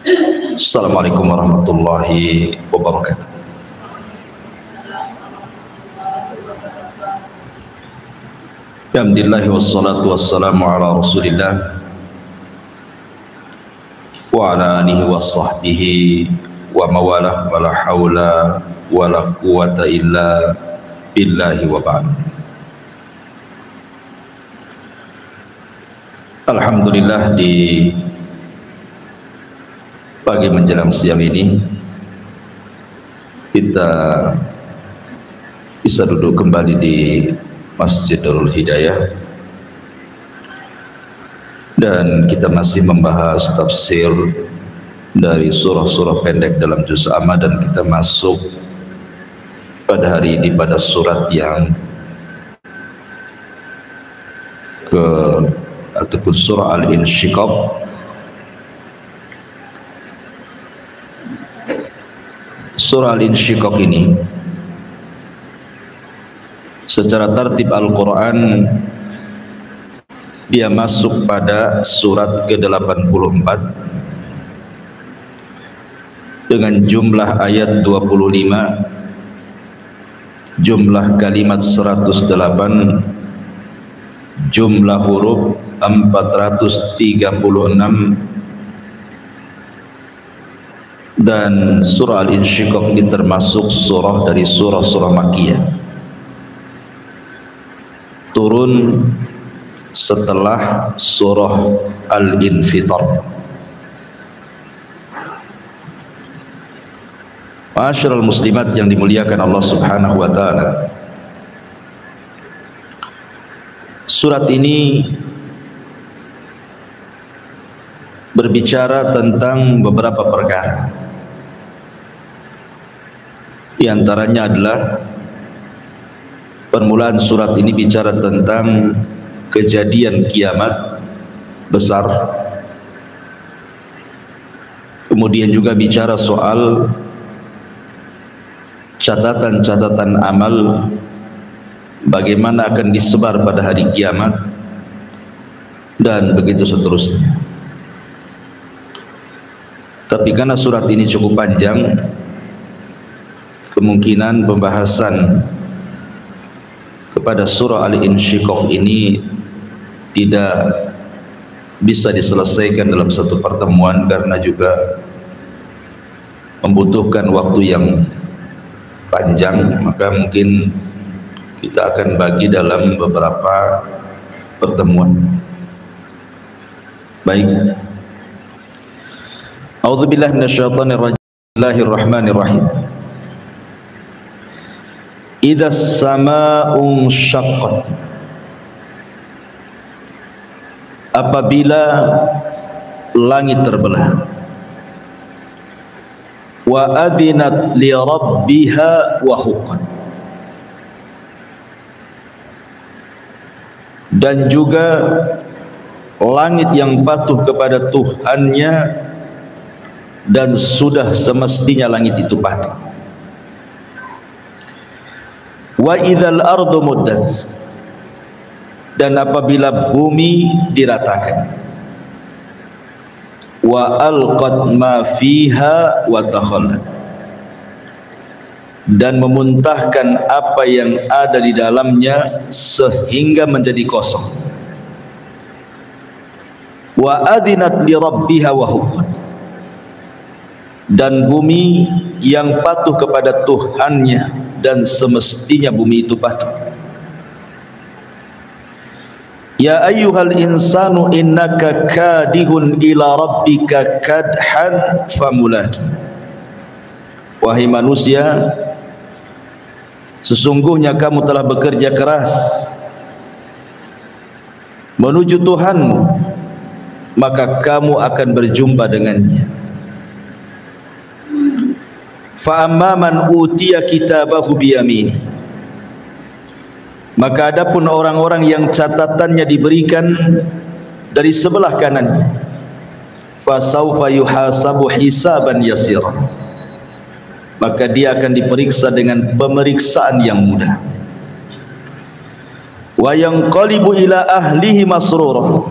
Assalamualaikum warahmatullahi wabarakatuh. Alhamdulillah wassalatu wassalamu ala Rasulillah wa ala alihi wa sahbihi wa mawalah wa la hawla wa la quwata illa billahi wa ba'd. Alhamdulillah, di pagi menjelang siang ini kita bisa duduk kembali di Masjidul Hidayah dan kita masih membahas tafsir dari surah-surah pendek dalam juz amma, dan kita masuk pada hari ini pada surat yang ataupun surah Al-Insyiqaq. Surah Al-Insyiqaq ini secara tertib Al-Quran dia masuk pada surat ke-84 dengan jumlah ayat 25, jumlah kalimat 108, jumlah huruf 436, dan surah Al-Insyiqaq ini termasuk surah dari surah-surah Makkiyah, turun setelah surah Al-Infitar. Ma'asyiral muslimat yang dimuliakan Allah Subhanahu wa taala, surat ini berbicara tentang beberapa perkara. Di antaranya adalah permulaan surat ini bicara tentang kejadian kiamat besar. Kemudian juga bicara soal catatan-catatan amal, bagaimana akan disebar pada hari kiamat, dan begitu seterusnya. Tapi karena surat ini cukup panjang, kemungkinan pembahasan kepada surah Al-Insyiqaq ini tidak bisa diselesaikan dalam satu pertemuan karena juga membutuhkan waktu yang panjang, maka mungkin kita akan bagi dalam beberapa pertemuan. Baik. A'udzubillahi minasyaitonir rajim. Bismillahirrahmanirrahim. Idza as-samaa'u syaqqat, apabila langit terbelah, wa adzinat li rabbiha wa huqqat, dan juga langit yang patuh kepada Tuhannya dan sudah semestinya langit itu patuh. Wa idzal ardu muddat, dan apabila bumi diratakan. Wa alqat ma fiha wa takhallat, dan memuntahkan apa yang ada di dalamnya sehingga menjadi kosong. Wa adzinat li rabbiha wa huqqat, dan bumi yang patuh kepada Tuhannya dan semestinya bumi itu patuh. Ya ayyuhal insanu innaka kadihun ila rabbika kadhan famulaki, wahai manusia, sesungguhnya kamu telah bekerja keras menuju Tuhanmu, maka kamu akan berjumpa dengannya. Fa amma man utiya kitabahu biyamini, maka adapun orang-orang yang catatannya diberikan dari sebelah kanannya, fa saufa yuhasabu hisaban yasira, maka dia akan diperiksa dengan pemeriksaan yang mudah. Wa yanqalibu ila ahlihi masrura,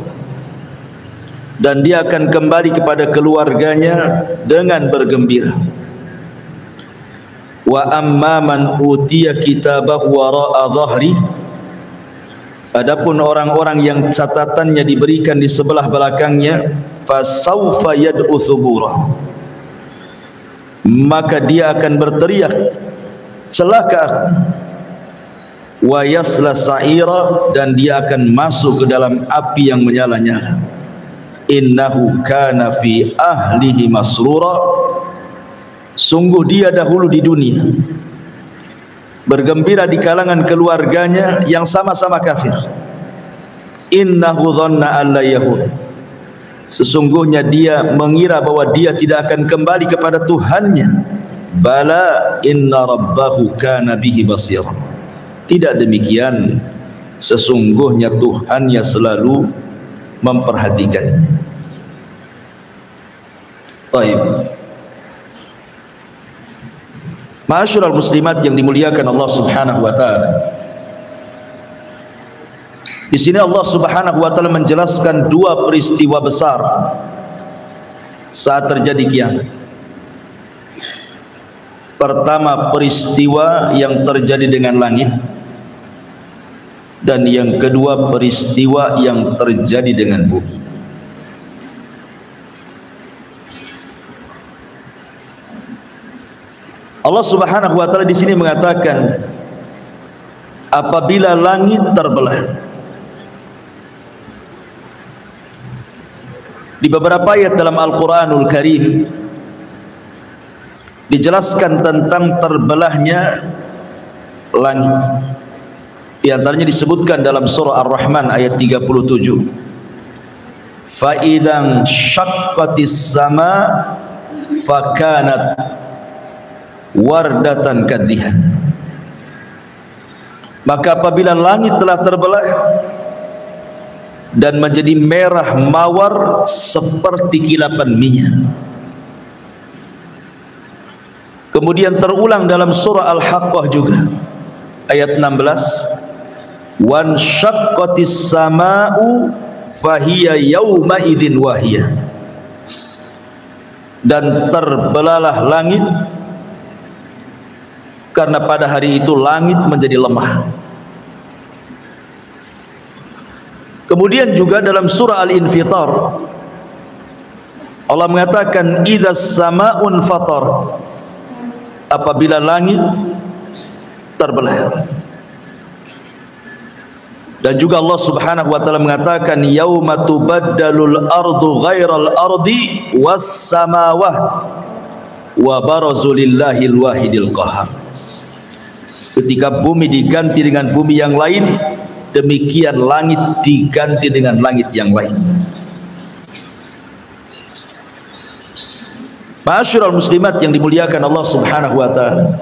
dan dia akan kembali kepada keluarganya dengan bergembira. Wa amma man utiya kitabahu wara'a dhahri, adapun orang-orang yang catatannya diberikan di sebelah belakangnya, fasaufa yad'u thubura, maka dia akan berteriak, celaka aku. Wa yasla sa'ira, dan dia akan masuk ke dalam api yang menyala-nyala. Innahu kana fi ahlihi masrura, sungguh dia dahulu di dunia bergembira di kalangan keluarganya yang sama-sama kafir. Innahu dhanna alla yahud, sesungguhnya dia mengira bahwa dia tidak akan kembali kepada Tuhannya. Bala inna rabbahu kana bihi basira, tidak demikian, sesungguhnya Tuhannya selalu memperhatikannya. Baik, ma'asyiral muslimat yang dimuliakan Allah Subhanahu wa taala. Di sini Allah Subhanahu wa taala menjelaskan dua peristiwa besar saat terjadi kiamat. Pertama, peristiwa yang terjadi dengan langit, dan yang kedua, peristiwa yang terjadi dengan bumi. Allah Subhanahu wa taala di sini mengatakan, apabila langit terbelah. Di beberapa ayat dalam Al-Qur'anul Karim dijelaskan tentang terbelahnya langit. Di antaranya disebutkan dalam surah Ar-Rahman ayat 37. Fa idzan syaqqatis sama fakanat wardatan kadihan. Maka apabila langit telah terbelah dan menjadi merah mawar seperti kilapan minyak. Kemudian terulang dalam surah Al-Haqqah juga ayat 16, wan syaqqatis sama'u fahiya yauma idzin wahiyah, dan terbelahlah langit karena pada hari itu langit menjadi lemah. Kemudian juga dalam surah Al-Infitar Allah mengatakan idzas sama'un fatarat, apabila langit terbelah. Dan juga Allah Subhanahu wa taala mengatakan yauma tubaddalul ardu ghairal ardi was samawati wa barazu lillahil wahidil qahhar. Ketika bumi diganti dengan bumi yang lain, demikian langit diganti dengan langit yang lain. Ma'asyiral muslimat yang dimuliakan Allah Subhanahu wa taala.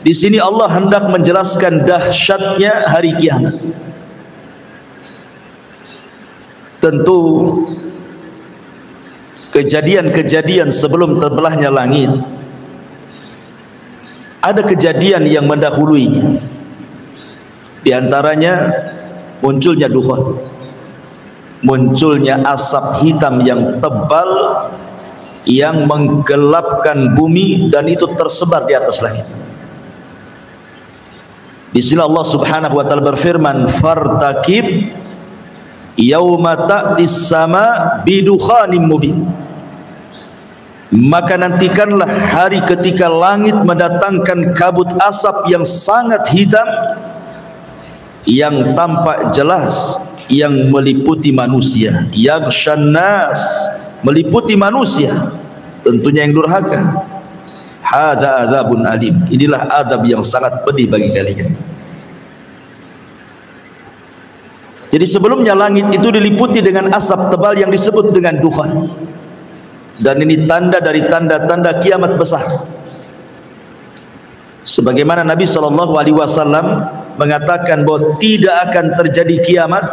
Di sini Allah hendak menjelaskan dahsyatnya hari kiamat. Tentu kejadian-kejadian sebelum terbelahnya langit, ada kejadian yang mendahuluinya. Di antaranya munculnya dukhan, munculnya asap hitam yang tebal yang menggelapkan bumi, dan itu tersebar di atas langit. Di sini Allah Subhanahu wa taala berfirman, fartaqib yauma ta'tis sama bidukhanim mubin, maka nantikanlah hari ketika langit mendatangkan kabut asap yang sangat hitam yang tampak jelas, yang meliputi manusia, yaghshan nas, meliputi manusia, tentunya yang durhaka. Hadza adzabun alim, inilah azab yang sangat pedih bagi kalian. Jadi sebelumnya langit itu diliputi dengan asap tebal yang disebut dengan dukhan, dan ini tanda dari tanda-tanda kiamat besar. Sebagaimana Nabi SAW mengatakan bahwa tidak akan terjadi kiamat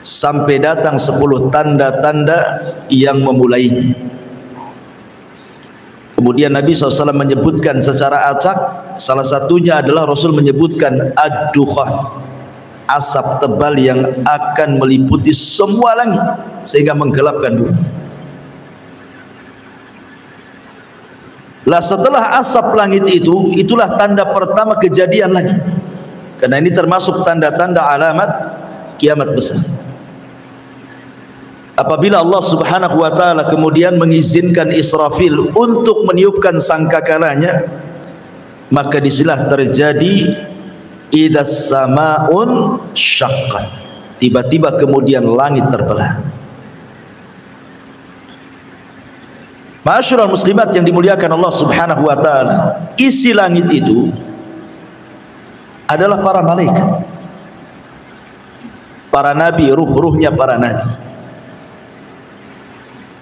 sampai datang 10 tanda-tanda yang memulainya. Kemudian Nabi SAW menyebutkan secara acak, salah satunya adalah Rasul menyebutkan ad-dukhan, asap tebal yang akan meliputi semua langit sehingga menggelapkan bumi. Lah setelah asap langit itu, itulah tanda pertama kejadian langit. Karena ini termasuk tanda-tanda alamat kiamat besar. Apabila Allah Subhanahu wa taala kemudian mengizinkan Israfil untuk meniupkan sangkakalanya, maka disinilah terjadi idzas samaun syaqqat. Tiba-tiba kemudian langit terbelah. Ma'asyiral muslimat yang dimuliakan Allah Subhanahu wa taala, isi langit itu adalah para malaikat, para nabi, ruh-ruhnya para nabi.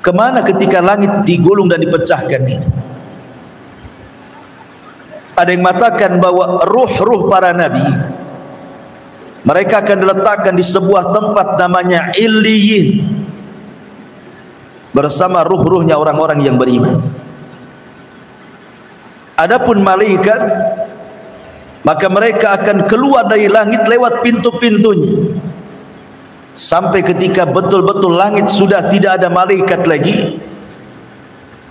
Kemana ketika langit digulung dan dipecahkan itu? Ada yang mengatakan bahwa ruh-ruh para nabi mereka akan diletakkan di sebuah tempat namanya Illiyin bersama ruh-ruhnya orang-orang yang beriman. Adapun malaikat, maka mereka akan keluar dari langit lewat pintu-pintunya sampai ketika betul-betul langit sudah tidak ada malaikat lagi,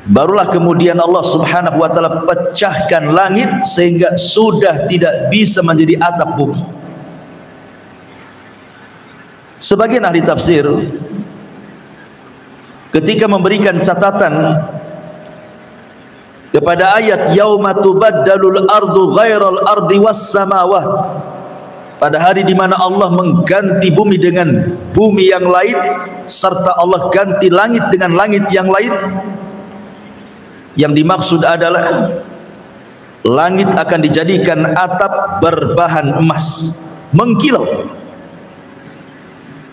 barulah kemudian Allah Subhanahu wa taala pecahkan langit sehingga sudah tidak bisa menjadi atap bumi. Sebagian ahli tafsir ketika memberikan catatan kepada ayat yauma tubaddalul ardu ghairal ardi was samawat, pada hari di mana Allah mengganti bumi dengan bumi yang lain serta Allah ganti langit dengan langit yang lain, yang dimaksud adalah langit akan dijadikan atap berbahan emas mengkilau.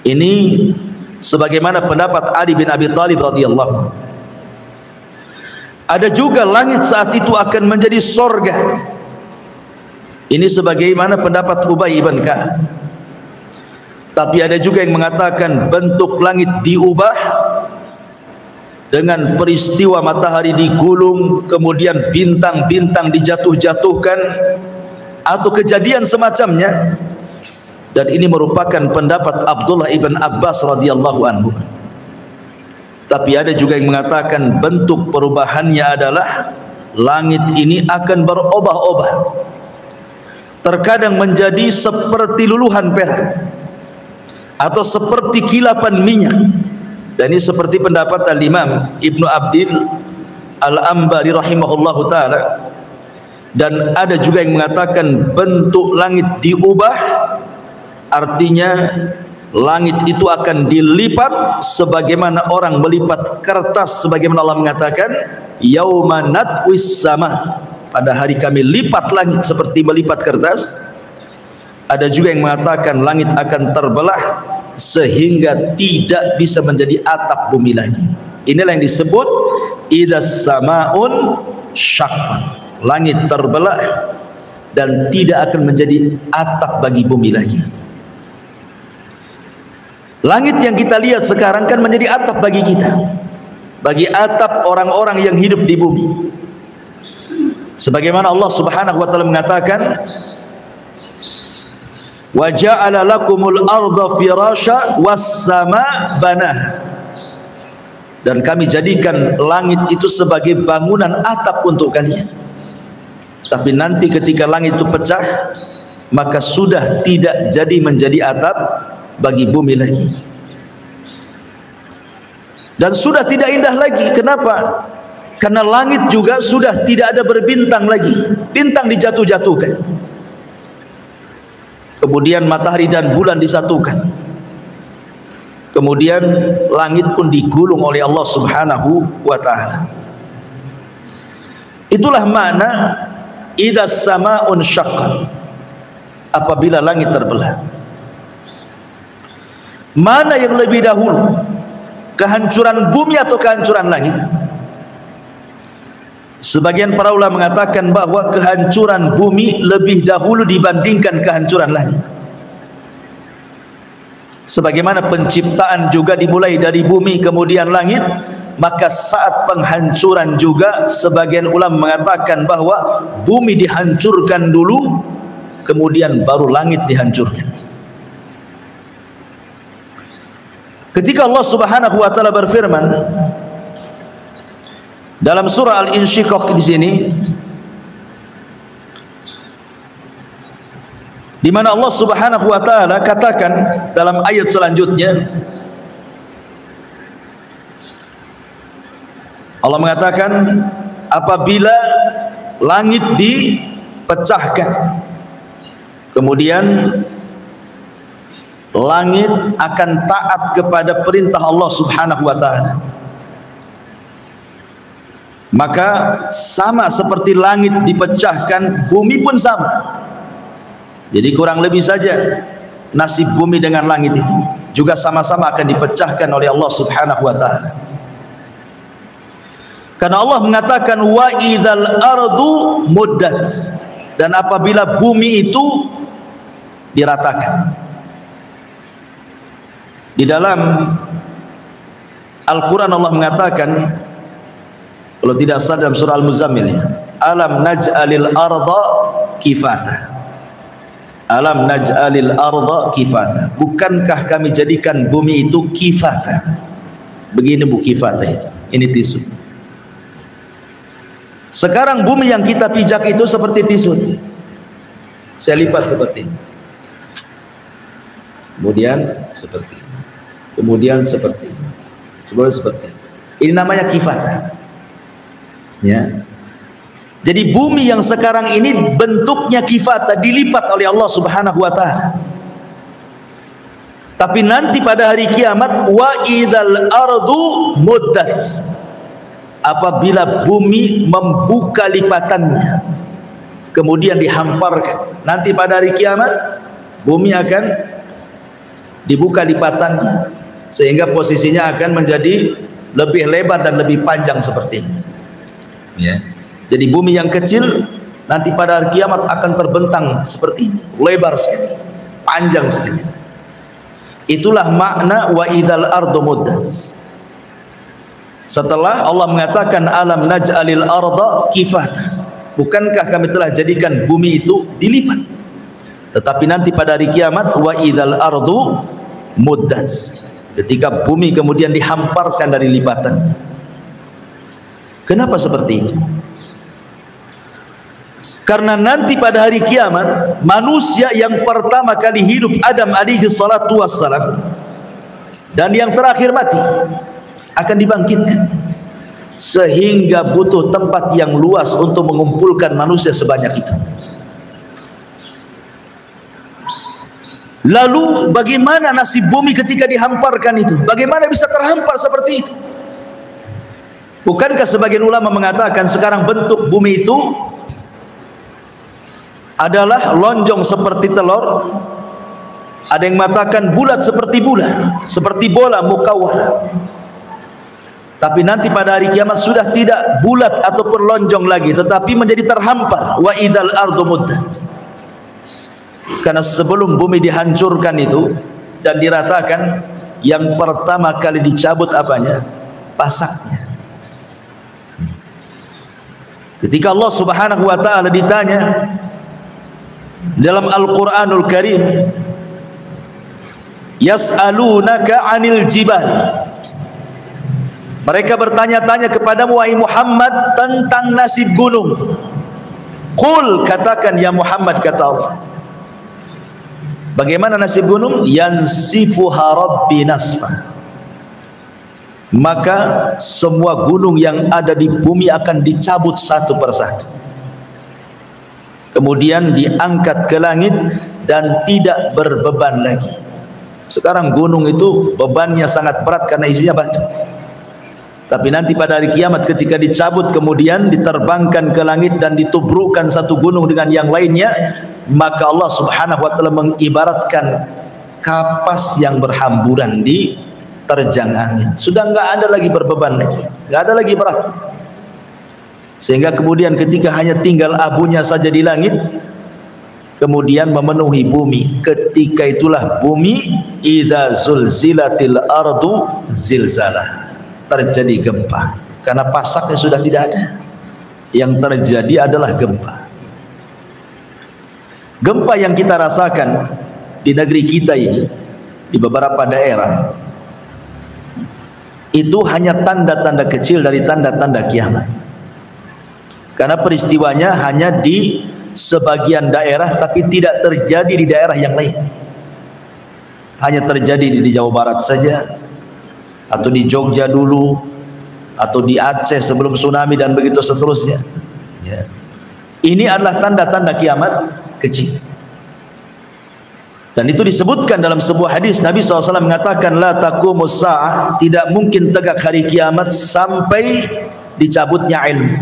Ini sebagaimana pendapat Ali bin Abi Thalib radhiyallahu anhu. Ada juga langit saat itu akan menjadi sorga. Ini sebagaimana pendapat Ubay ibn Ka'ab. Tapi ada juga yang mengatakan bentuk langit diubah dengan peristiwa matahari digulung, kemudian bintang-bintang dijatuh-jatuhkan, atau kejadian semacamnya. Dan ini merupakan pendapat Abdullah ibn Abbas radhiyallahu anhu. Tapi ada juga yang mengatakan bentuk perubahannya adalah langit ini akan berubah-ubah. Terkadang menjadi seperti luluhan perak atau seperti kilapan minyak. Dan ini seperti pendapat Al-Imam Ibnu Abdil Al-Ambari rahimahullahu ta'ala. Dan ada juga yang mengatakan bentuk langit diubah, artinya langit itu akan dilipat sebagaimana orang melipat kertas, sebagaimana Allah mengatakan yauma natwis sama, pada hari kami lipat langit seperti melipat kertas. Ada juga yang mengatakan langit akan terbelah sehingga tidak bisa menjadi atap bumi lagi. Inilah yang disebut idzas samaun syaqqat, langit terbelah dan tidak akan menjadi atap bagi bumi lagi. Langit yang kita lihat sekarang kan menjadi atap bagi kita, bagi atap orang-orang yang hidup di bumi. Sebagaimana Allah Subhanahu wa taala mengatakan wa ja'ala lakumul arda firasya was sama banah, dan kami jadikan langit itu sebagai bangunan atap untuk kalian. Tapi nanti ketika langit itu pecah, maka sudah tidak jadi menjadi atap bagi bumi lagi, dan sudah tidak indah lagi. Kenapa? Karena langit juga sudah tidak ada berbintang lagi, bintang dijatuh-jatuhkan, kemudian matahari dan bulan disatukan, kemudian langit pun digulung oleh Allah Subhanahu wa ta'ala. Itulah makna idzas samaun syaqqat, apabila langit terbelah. Mana yang lebih dahulu, kehancuran bumi atau kehancuran langit? Sebagian para ulama mengatakan bahwa kehancuran bumi lebih dahulu dibandingkan kehancuran langit. Sebagaimana penciptaan juga dimulai dari bumi kemudian langit, maka saat penghancuran juga sebagian ulama mengatakan bahwa bumi dihancurkan dulu kemudian baru langit dihancurkan. Ketika Allah Subhanahu wa taala berfirman dalam surah Al-Insyiqaq di sini, di mana Allah Subhanahu wa taala katakan dalam ayat selanjutnya, Allah mengatakan apabila langit dipecahkan, kemudian langit akan taat kepada perintah Allah Subhanahu wa taala, maka sama seperti langit dipecahkan, bumi pun sama. Jadi kurang lebih saja nasib bumi dengan langit itu juga sama-sama akan dipecahkan oleh Allah Subhanahu wa taala. Karena Allah mengatakan wa idzal ardu muddat, dan apabila bumi itu diratakan. Di dalam Al-Quran Allah mengatakan, kalau tidak salah dalam surah Al-Muzammil, alam naj'alil arda kifata, alam naj'alil arda kifata, bukankah kami jadikan bumi itu kifata. Begini bu kifata itu, ini tisu. Sekarang bumi yang kita pijak itu seperti tisu, saya lipat seperti ini, kemudian seperti ini, kemudian seperti ini, seperti ini. Ini namanya kifata, ya. Jadi bumi yang sekarang ini bentuknya kifata, dilipat oleh Allah Subhanahu wa taala. Tapi nanti pada hari kiamat wa idzal ardu muddat, apabila bumi membuka lipatannya kemudian dihamparkan, nanti pada hari kiamat bumi akan dibuka lipatannya sehingga posisinya akan menjadi lebih lebar dan lebih panjang seperti ini, ya. Jadi bumi yang kecil nanti pada hari kiamat akan terbentang seperti ini, lebar sekali, panjang sekali. Itulah makna wa idzal ardu muddat. Setelah Allah mengatakan alam naj'alil arda kifata, bukankah kami telah jadikan bumi itu dilipat. Tetapi nanti pada hari kiamat wa idzal ardu muddat, ketika bumi kemudian dihamparkan dari lipatannya. Kenapa seperti itu? Karena nanti pada hari kiamat manusia yang pertama kali hidup, Adam alaihi salatu wassalam, dan yang terakhir mati, akan dibangkitkan, sehingga butuh tempat yang luas untuk mengumpulkan manusia sebanyak itu. Lalu bagaimana nasib bumi ketika dihamparkan itu? Bagaimana bisa terhampar seperti itu? Bukankah sebagian ulama mengatakan sekarang bentuk bumi itu adalah lonjong seperti telur, ada yang mengatakan bulat seperti bola, seperti bola mukawwar. Tapi nanti pada hari kiamat sudah tidak bulat ataupun lonjong lagi, tetapi menjadi terhampar. Wa idzal ardu muddat. Karena sebelum bumi dihancurkan itu dan diratakan, yang pertama kali dicabut apanya? Pasaknya. Ketika Allah Subhanahu wa taala ditanya dalam Al-Qur'anul Karim, yas'alunaka 'anil jibal, mereka bertanya-tanya kepadamu wahai Muhammad tentang nasib gunung. Qul, katakan ya Muhammad, kata Allah, bagaimana nasib gunung? Yansifuha rabbi nasfa, maka semua gunung yang ada di bumi akan dicabut satu persatu, kemudian diangkat ke langit dan tidak berbeban lagi. Sekarang gunung itu bebannya sangat berat karena isinya batu. Tapi nanti pada hari kiamat ketika dicabut kemudian diterbangkan ke langit dan ditubrukkan satu gunung dengan yang lainnya, maka Allah Subhanahu wa taala mengibaratkan kapas yang berhamburan di terjang angin. Sudah enggak ada lagi berbeban lagi, enggak ada lagi berat. Sehingga kemudian ketika hanya tinggal abunya saja di langit, kemudian memenuhi bumi. Ketika itulah bumi idza zulzilatil ardu zilzalah, terjadi gempa, karena pasaknya sudah tidak ada. Yang terjadi adalah gempa. Gempa yang kita rasakan di negeri kita ini, di beberapa daerah, Itu hanya tanda-tanda kecil dari tanda-tanda kiamat. Karena peristiwanya hanya di sebagian daerah, tapi tidak terjadi di daerah yang lain. Hanya terjadi di Jawa Barat saja, atau di Jogja dulu, atau di Aceh sebelum tsunami, dan begitu seterusnya. Ya. Ini adalah tanda-tanda kiamat kecil. Dan itu disebutkan dalam sebuah hadis. Nabi SAW mengatakan, la taqumus sa'ah, tidak mungkin tegak hari kiamat sampai dicabutnya ilmu.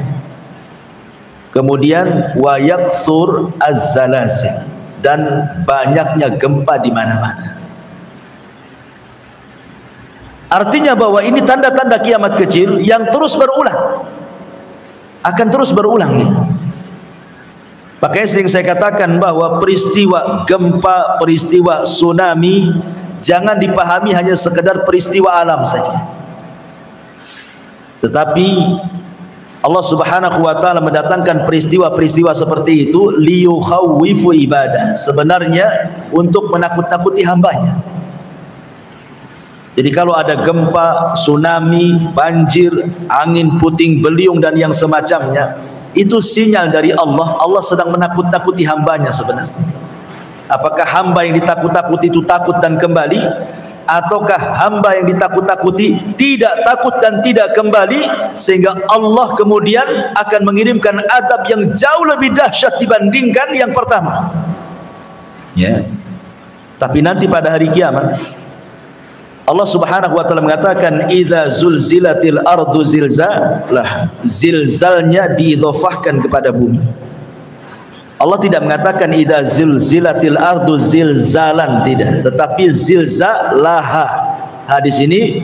Kemudian wa yakthur az-zalazil, dan banyaknya gempa di mana-mana. Artinya bahwa ini tanda-tanda kiamat kecil yang terus berulang, akan terus berulang ya. Makanya sering saya katakan bahwa peristiwa gempa, peristiwa tsunami jangan dipahami hanya sekedar peristiwa alam saja. Tetapi Allah Subhanahu wa taala mendatangkan peristiwa-peristiwa seperti itu liyukhawwifu ibadah, sebenarnya untuk menakut-nakuti hambanya. Jadi kalau ada gempa, tsunami, banjir, angin puting beliung dan yang semacamnya, itu sinyal dari Allah. Allah sedang menakut-nakuti hambanya sebenarnya. Apakah hamba yang ditakut-takuti itu takut dan kembali, ataukah hamba yang ditakut-takuti tidak takut dan tidak kembali, sehingga Allah kemudian akan mengirimkan azab yang jauh lebih dahsyat dibandingkan yang pertama ya. Tapi nanti pada hari kiamat Allah Subhanahu wa taala mengatakan, idza zulzilatil ardu zilzalaha, zilzalnya diidhofahkan kepada bumi. Allah tidak mengatakan idza zulzilatil ardu zilzalan, tidak, tetapi zilzalaha. Hadis ini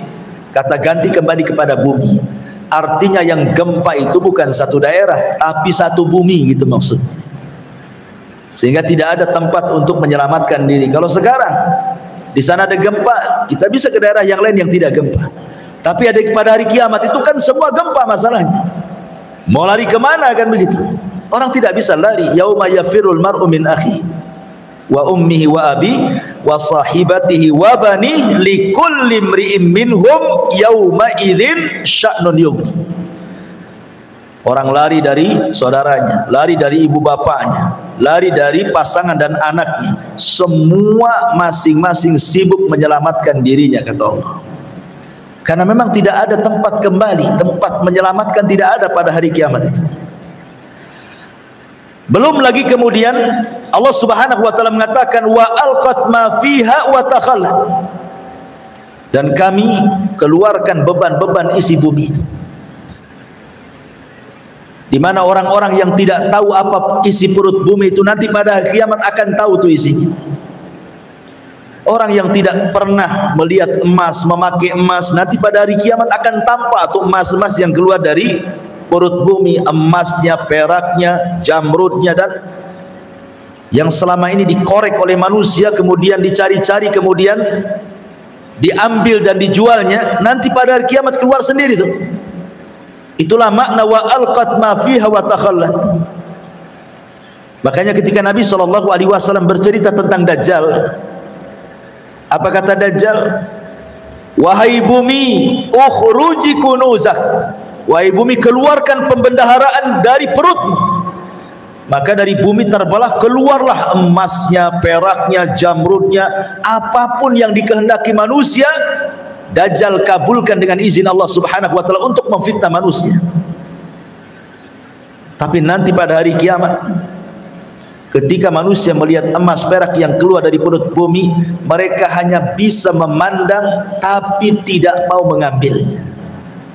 kata ganti kembali kepada bumi. Artinya yang gempa itu bukan satu daerah, tapi satu bumi, gitu maksudnya. Sehingga tidak ada tempat untuk menyelamatkan diri. Kalau sekarang di sana ada gempa, kita bisa ke daerah yang lain yang tidak gempa. Tapi ada pada hari kiamat itu kan semua gempa masalahnya. Mau lari kemana kan begitu? Orang tidak bisa lari. Yauma yafirul mar'u min akhi wa ummihi wa abi wa sahibatihi wa bani likulli imri'in minhum yauma idzin sya'nun yughni. Orang lari dari saudaranya, lari dari ibu bapaknya, lari dari pasangan dan anaknya. Semua masing-masing sibuk menyelamatkan dirinya, kata Allah. Karena memang tidak ada tempat kembali, tempat menyelamatkan tidak ada pada hari kiamat itu. Belum lagi kemudian Allah Subhanahu wa taala mengatakan wa alqat ma fiha wa takhallat, dan kami keluarkan beban-beban isi bumi itu. Di mana orang-orang yang tidak tahu apa isi perut bumi itu nanti pada kiamat akan tahu tuh isinya. Orang yang tidak pernah melihat emas, memakai emas, nanti pada hari kiamat akan tampak tuh emas-emas yang keluar dari perut bumi, emasnya, peraknya, jamrudnya, dan yang selama ini dikorek oleh manusia, kemudian dicari-cari, kemudian diambil dan dijualnya, nanti pada hari kiamat keluar sendiri tuh. Itulah makna wa alqat ma fiha wa takhallat. Makanya ketika Nabi SAW bercerita tentang Dajjal, apa kata Dajjal? Wahai bumi, ukhruji kunuzak, wahai bumi, keluarkan pembendaharaan dari perutmu. Maka dari bumi terbelah keluarlah emasnya, peraknya, jamrudnya, apapun yang dikehendaki manusia. Dajjal kabulkan dengan izin Allah Subhanahu wa taala untuk memfitnah manusia. Tapi nanti pada hari kiamat, ketika manusia melihat emas perak yang keluar dari perut bumi, mereka hanya bisa memandang tapi tidak mau mengambilnya.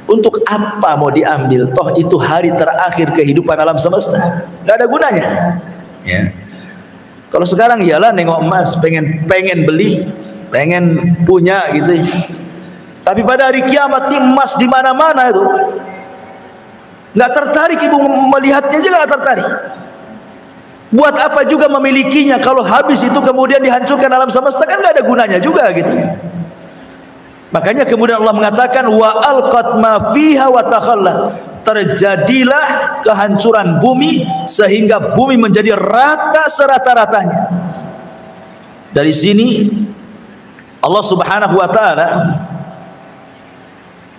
Untuk apa mau diambil? Toh itu hari terakhir kehidupan alam semesta, nggak ada gunanya ya. Kalau sekarang ialah nengok emas, pengen beli, pengen punya gitu ya. Tapi pada hari kiamat ini emas di mana-mana itu, nggak tertarik ibu melihatnya juga, nggak tertarik. Buat apa juga memilikinya kalau habis itu kemudian dihancurkan alam semesta, kan nggak ada gunanya juga gitu. Makanya kemudian Allah mengatakan wa alqat ma fiha wa takhallat, terjadilah kehancuran bumi sehingga bumi menjadi rata serata-ratanya. Dari sini Allah Subhanahu wa taala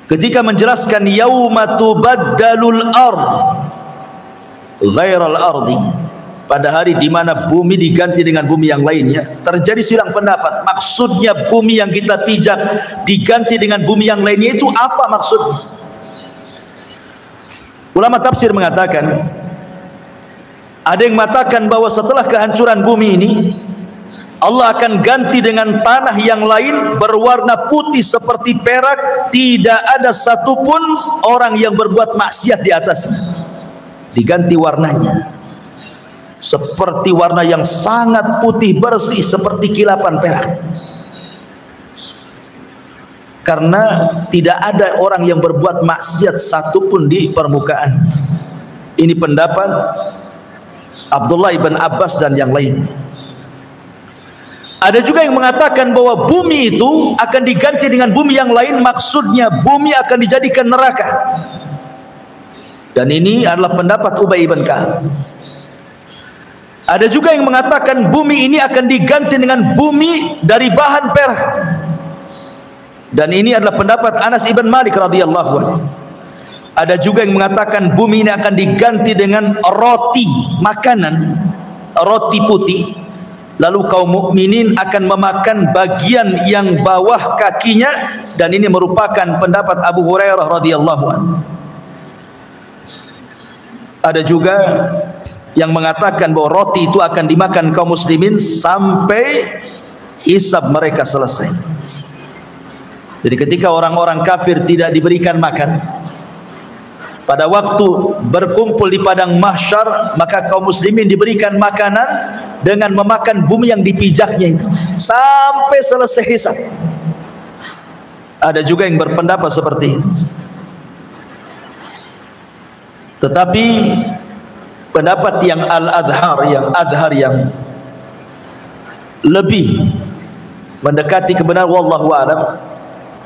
ketika menjelaskan yauma tubaddalul ard ghairal ardi, pada hari di mana bumi diganti dengan bumi yang lainnya. Terjadi silang pendapat, maksudnya bumi yang kita pijak diganti dengan bumi yang lainnya itu apa maksudnya? Ulama tafsir mengatakan, ada yang mengatakan bahwa setelah kehancuran bumi ini, Allah akan ganti dengan tanah yang lain berwarna putih seperti perak, tidak ada satupun orang yang berbuat maksiat di atasnya. Diganti warnanya seperti warna yang sangat putih bersih seperti kilapan perak, karena tidak ada orang yang berbuat maksiat satupun di permukaan. Ini pendapat Abdullah ibn Abbas dan yang lainnya. Ada juga yang mengatakan bahwa bumi itu akan diganti dengan bumi yang lain, maksudnya bumi akan dijadikan neraka. Dan ini adalah pendapat Ubay ibn Ka'ab. Ada juga yang mengatakan bumi ini akan diganti dengan bumi dari bahan perak. Dan ini adalah pendapat Anas ibn Malik radhiyallahu anhu. Ada juga yang mengatakan bumi ini akan diganti dengan roti, makanan, roti putih. Lalu kaum mukminin akan memakan bagian yang bawah kakinya, dan ini merupakan pendapat Abu Hurairah radhiyallahu anhu. Ada juga yang mengatakan bahwa roti itu akan dimakan kaum muslimin sampai hisab mereka selesai. Jadi ketika orang-orang kafir tidak diberikan makan, pada waktu berkumpul di padang mahsyar, maka kaum muslimin diberikan makanan dengan memakan bumi yang dipijaknya itu sampai selesai hisab. Ada juga yang berpendapat seperti itu. Tetapi pendapat yang al-adhar yang lebih mendekati kebenaran, wallahu a'lam,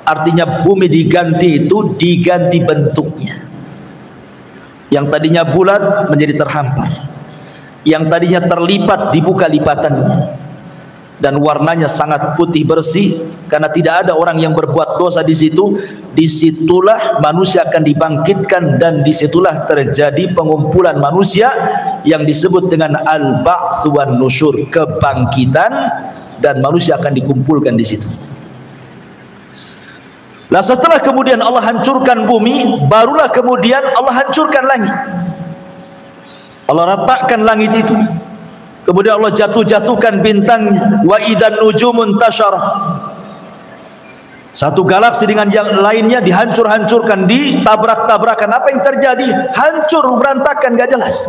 artinya bumi diganti itu diganti bentuknya. Yang tadinya bulat menjadi terhampar, yang tadinya terlipat dibuka lipatannya, dan warnanya sangat putih bersih karena tidak ada orang yang berbuat dosa di situ. Disitulah manusia akan dibangkitkan, dan disitulah terjadi pengumpulan manusia yang disebut dengan al-ba'ts wan nusyur, kebangkitan, dan manusia akan dikumpulkan di situ. Nah, setelah kemudian Allah hancurkan bumi, barulah kemudian Allah hancurkan langit. Allah ratakan langit itu. Kemudian Allah jatuhkan bintangnya. Wa idzan nujumun tasharat. Satu galaksi dengan yang lainnya dihancur-hancurkan, ditabrak-tabrakan. Apa yang terjadi? Hancur, berantakan, gak jelas.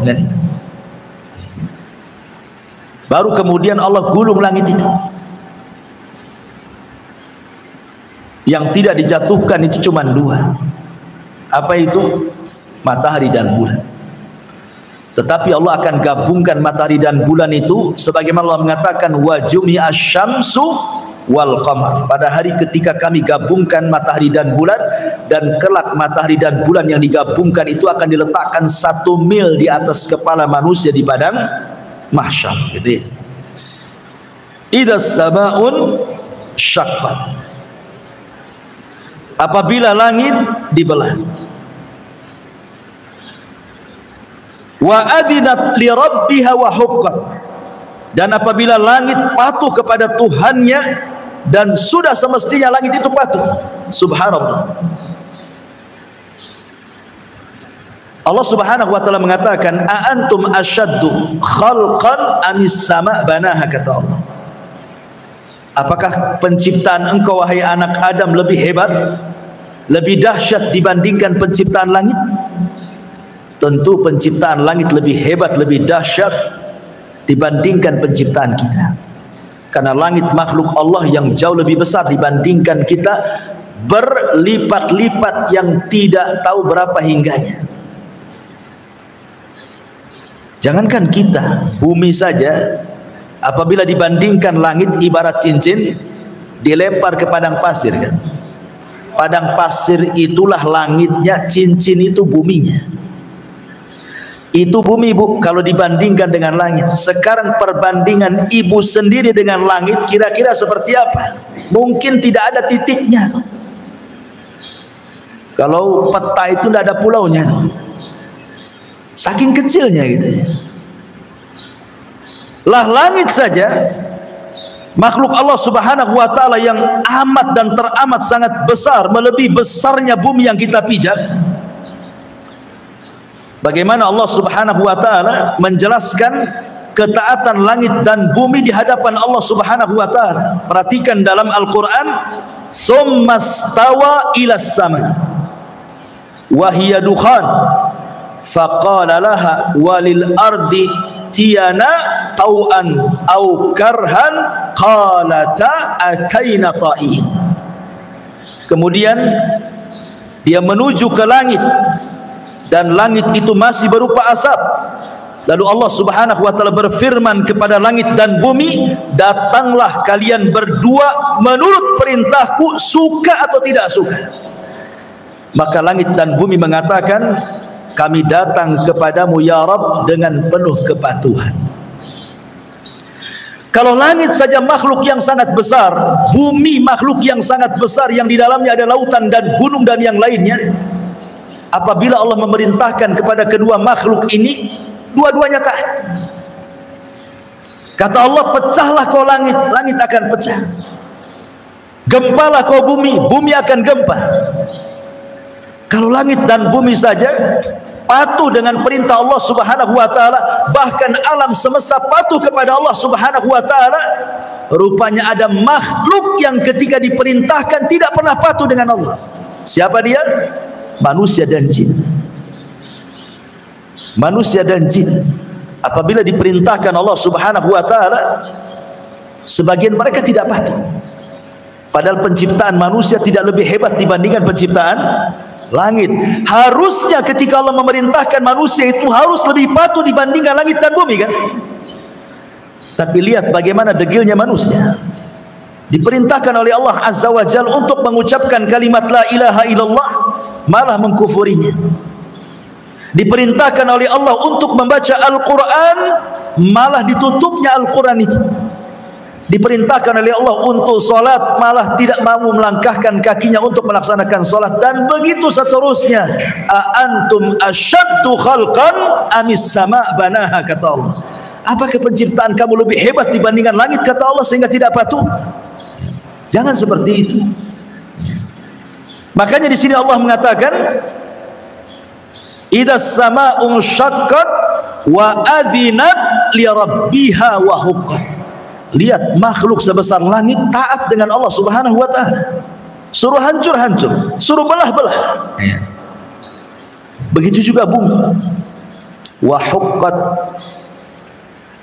Baru kemudian Allah gulung langit itu. Yang tidak dijatuhkan itu cuma dua. Apa itu? Matahari dan bulan. Tetapi Allah akan gabungkan matahari dan bulan itu, sebagaimana Allah mengatakan wa jumi'a syamsu wal qamar. Pada hari ketika kami gabungkan matahari dan bulan, dan kelak matahari dan bulan yang digabungkan itu akan diletakkan 1 mil di atas kepala manusia di padang mahsyar, gitu ya. Idza samaun syaqqat, apabila langit dibelah. Wa adinat li rabbiha wa huqqat, dan apabila langit patuh kepada Tuhannya, dan sudah semestinya langit itu patuh. Subhanallah. Allah Subhanahu wa taala mengatakan, a antum asyaddu khalqan amis sama banaha, kata Allah. Apakah penciptaan engkau wahai anak Adam lebih hebat, lebih dahsyat dibandingkan penciptaan langit? Tentu penciptaan langit lebih hebat, lebih dahsyat dibandingkan penciptaan kita. Karena langit makhluk Allah yang jauh lebih besar dibandingkan kita, berlipat-lipat yang tidak tahu berapa hingganya. Jangankan kita, bumi saja apabila dibandingkan langit ibarat cincin dilempar ke padang pasir, kan? Padang pasir itulah langitnya, cincin itu buminya. Itu bumi, Bu, kalau dibandingkan dengan langit. Sekarang perbandingan ibu sendiri dengan langit kira-kira seperti apa? Mungkin tidak ada titiknya tuh. Kalau peta itu tidak ada pulaunya, saking kecilnya gitu. Lah langit saja, makhluk Allah Subhanahu wa taala yang amat dan teramat sangat besar, melebihi besarnya bumi yang kita pijak. Bagaimana Allah Subhanahu wa taala menjelaskan ketaatan langit dan bumi di hadapan Allah Subhanahu wa taala. Perhatikan dalam Al-Qur'an, "Tsumma stawa ilas sama wa hiya dukhan faqala laha walil ardi tiyana tau'an au karhan qalata ataina ta'in." Kemudian dia menuju ke langit dan langit itu masih berupa asap. Lalu Allah Subhanahu wa taala berfirman kepada langit dan bumi, "Datanglah kalian berdua menurut perintahku, suka atau tidak suka." Maka langit dan bumi mengatakan, "Kami datang kepadamu ya Rabb dengan penuh kepatuhan." Kalau langit saja makhluk yang sangat besar, bumi makhluk yang sangat besar yang di dalamnya ada lautan dan gunung dan yang lainnya, apabila Allah memerintahkan kepada kedua makhluk ini, dua-duanya taat. Kata Allah, "Pecahlah kau langit, langit akan pecah. Gempalah kau bumi, bumi akan gempa." Kalau langit dan bumi saja patuh dengan perintah Allah Subhanahu wa taala, bahkan alam semesta patuh kepada Allah Subhanahu wa taala, rupanya ada makhluk yang ketika diperintahkan tidak pernah patuh dengan Allah. Siapa dia? Manusia dan jin. Manusia dan jin apabila diperintahkan Allah Subhanahu wa taala, sebagian mereka tidak patuh. Padahal penciptaan manusia tidak lebih hebat dibandingkan penciptaan langit. Harusnya ketika Allah memerintahkan manusia itu harus lebih patuh dibandingkan langit dan bumi, kan? Tapi lihat bagaimana degilnya manusia. Diperintahkan oleh Allah Azza wa Jalla untuk mengucapkan kalimat la ilaha illallah, malah mengkufurinya. Diperintahkan oleh Allah untuk membaca Al-Quran, malah ditutupnya Al-Quran itu. Diperintahkan oleh Allah untuk solat, malah tidak mau melangkahkan kakinya untuk melaksanakan solat, dan begitu seterusnya. Antum asyaddu khalqan amis sama banaha, kata Allah. Apakah penciptaan kamu lebih hebat dibandingkan langit, kata Allah, sehingga tidak patuh? Jangan seperti itu. Makanya di sini Allah mengatakan, "Idas sama'u syaqqat wa adzinat li rabbiha wa huqqat." Lihat makhluk sebesar langit taat dengan Allah Subhanahu wa taala. Suruh hancur-hancur, suruh belah-belah. Begitu juga bumi. Wa huqqat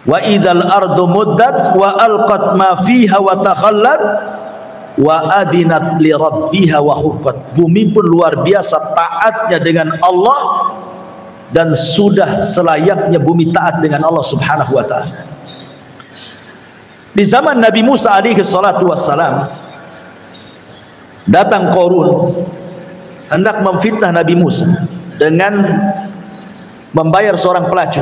wa idzal ardu muddat wa alqat ma fiha wa takhallat wa adzinat li rabbiha wa huqqat. Bumi pun luar biasa taatnya dengan Allah, dan sudah selayaknya bumi taat dengan Allah Subhanahu wa taala. Di zaman Nabi Musa alaihi salatu wassalam, datang Qarun hendak memfitnah Nabi Musa dengan membayar seorang pelacur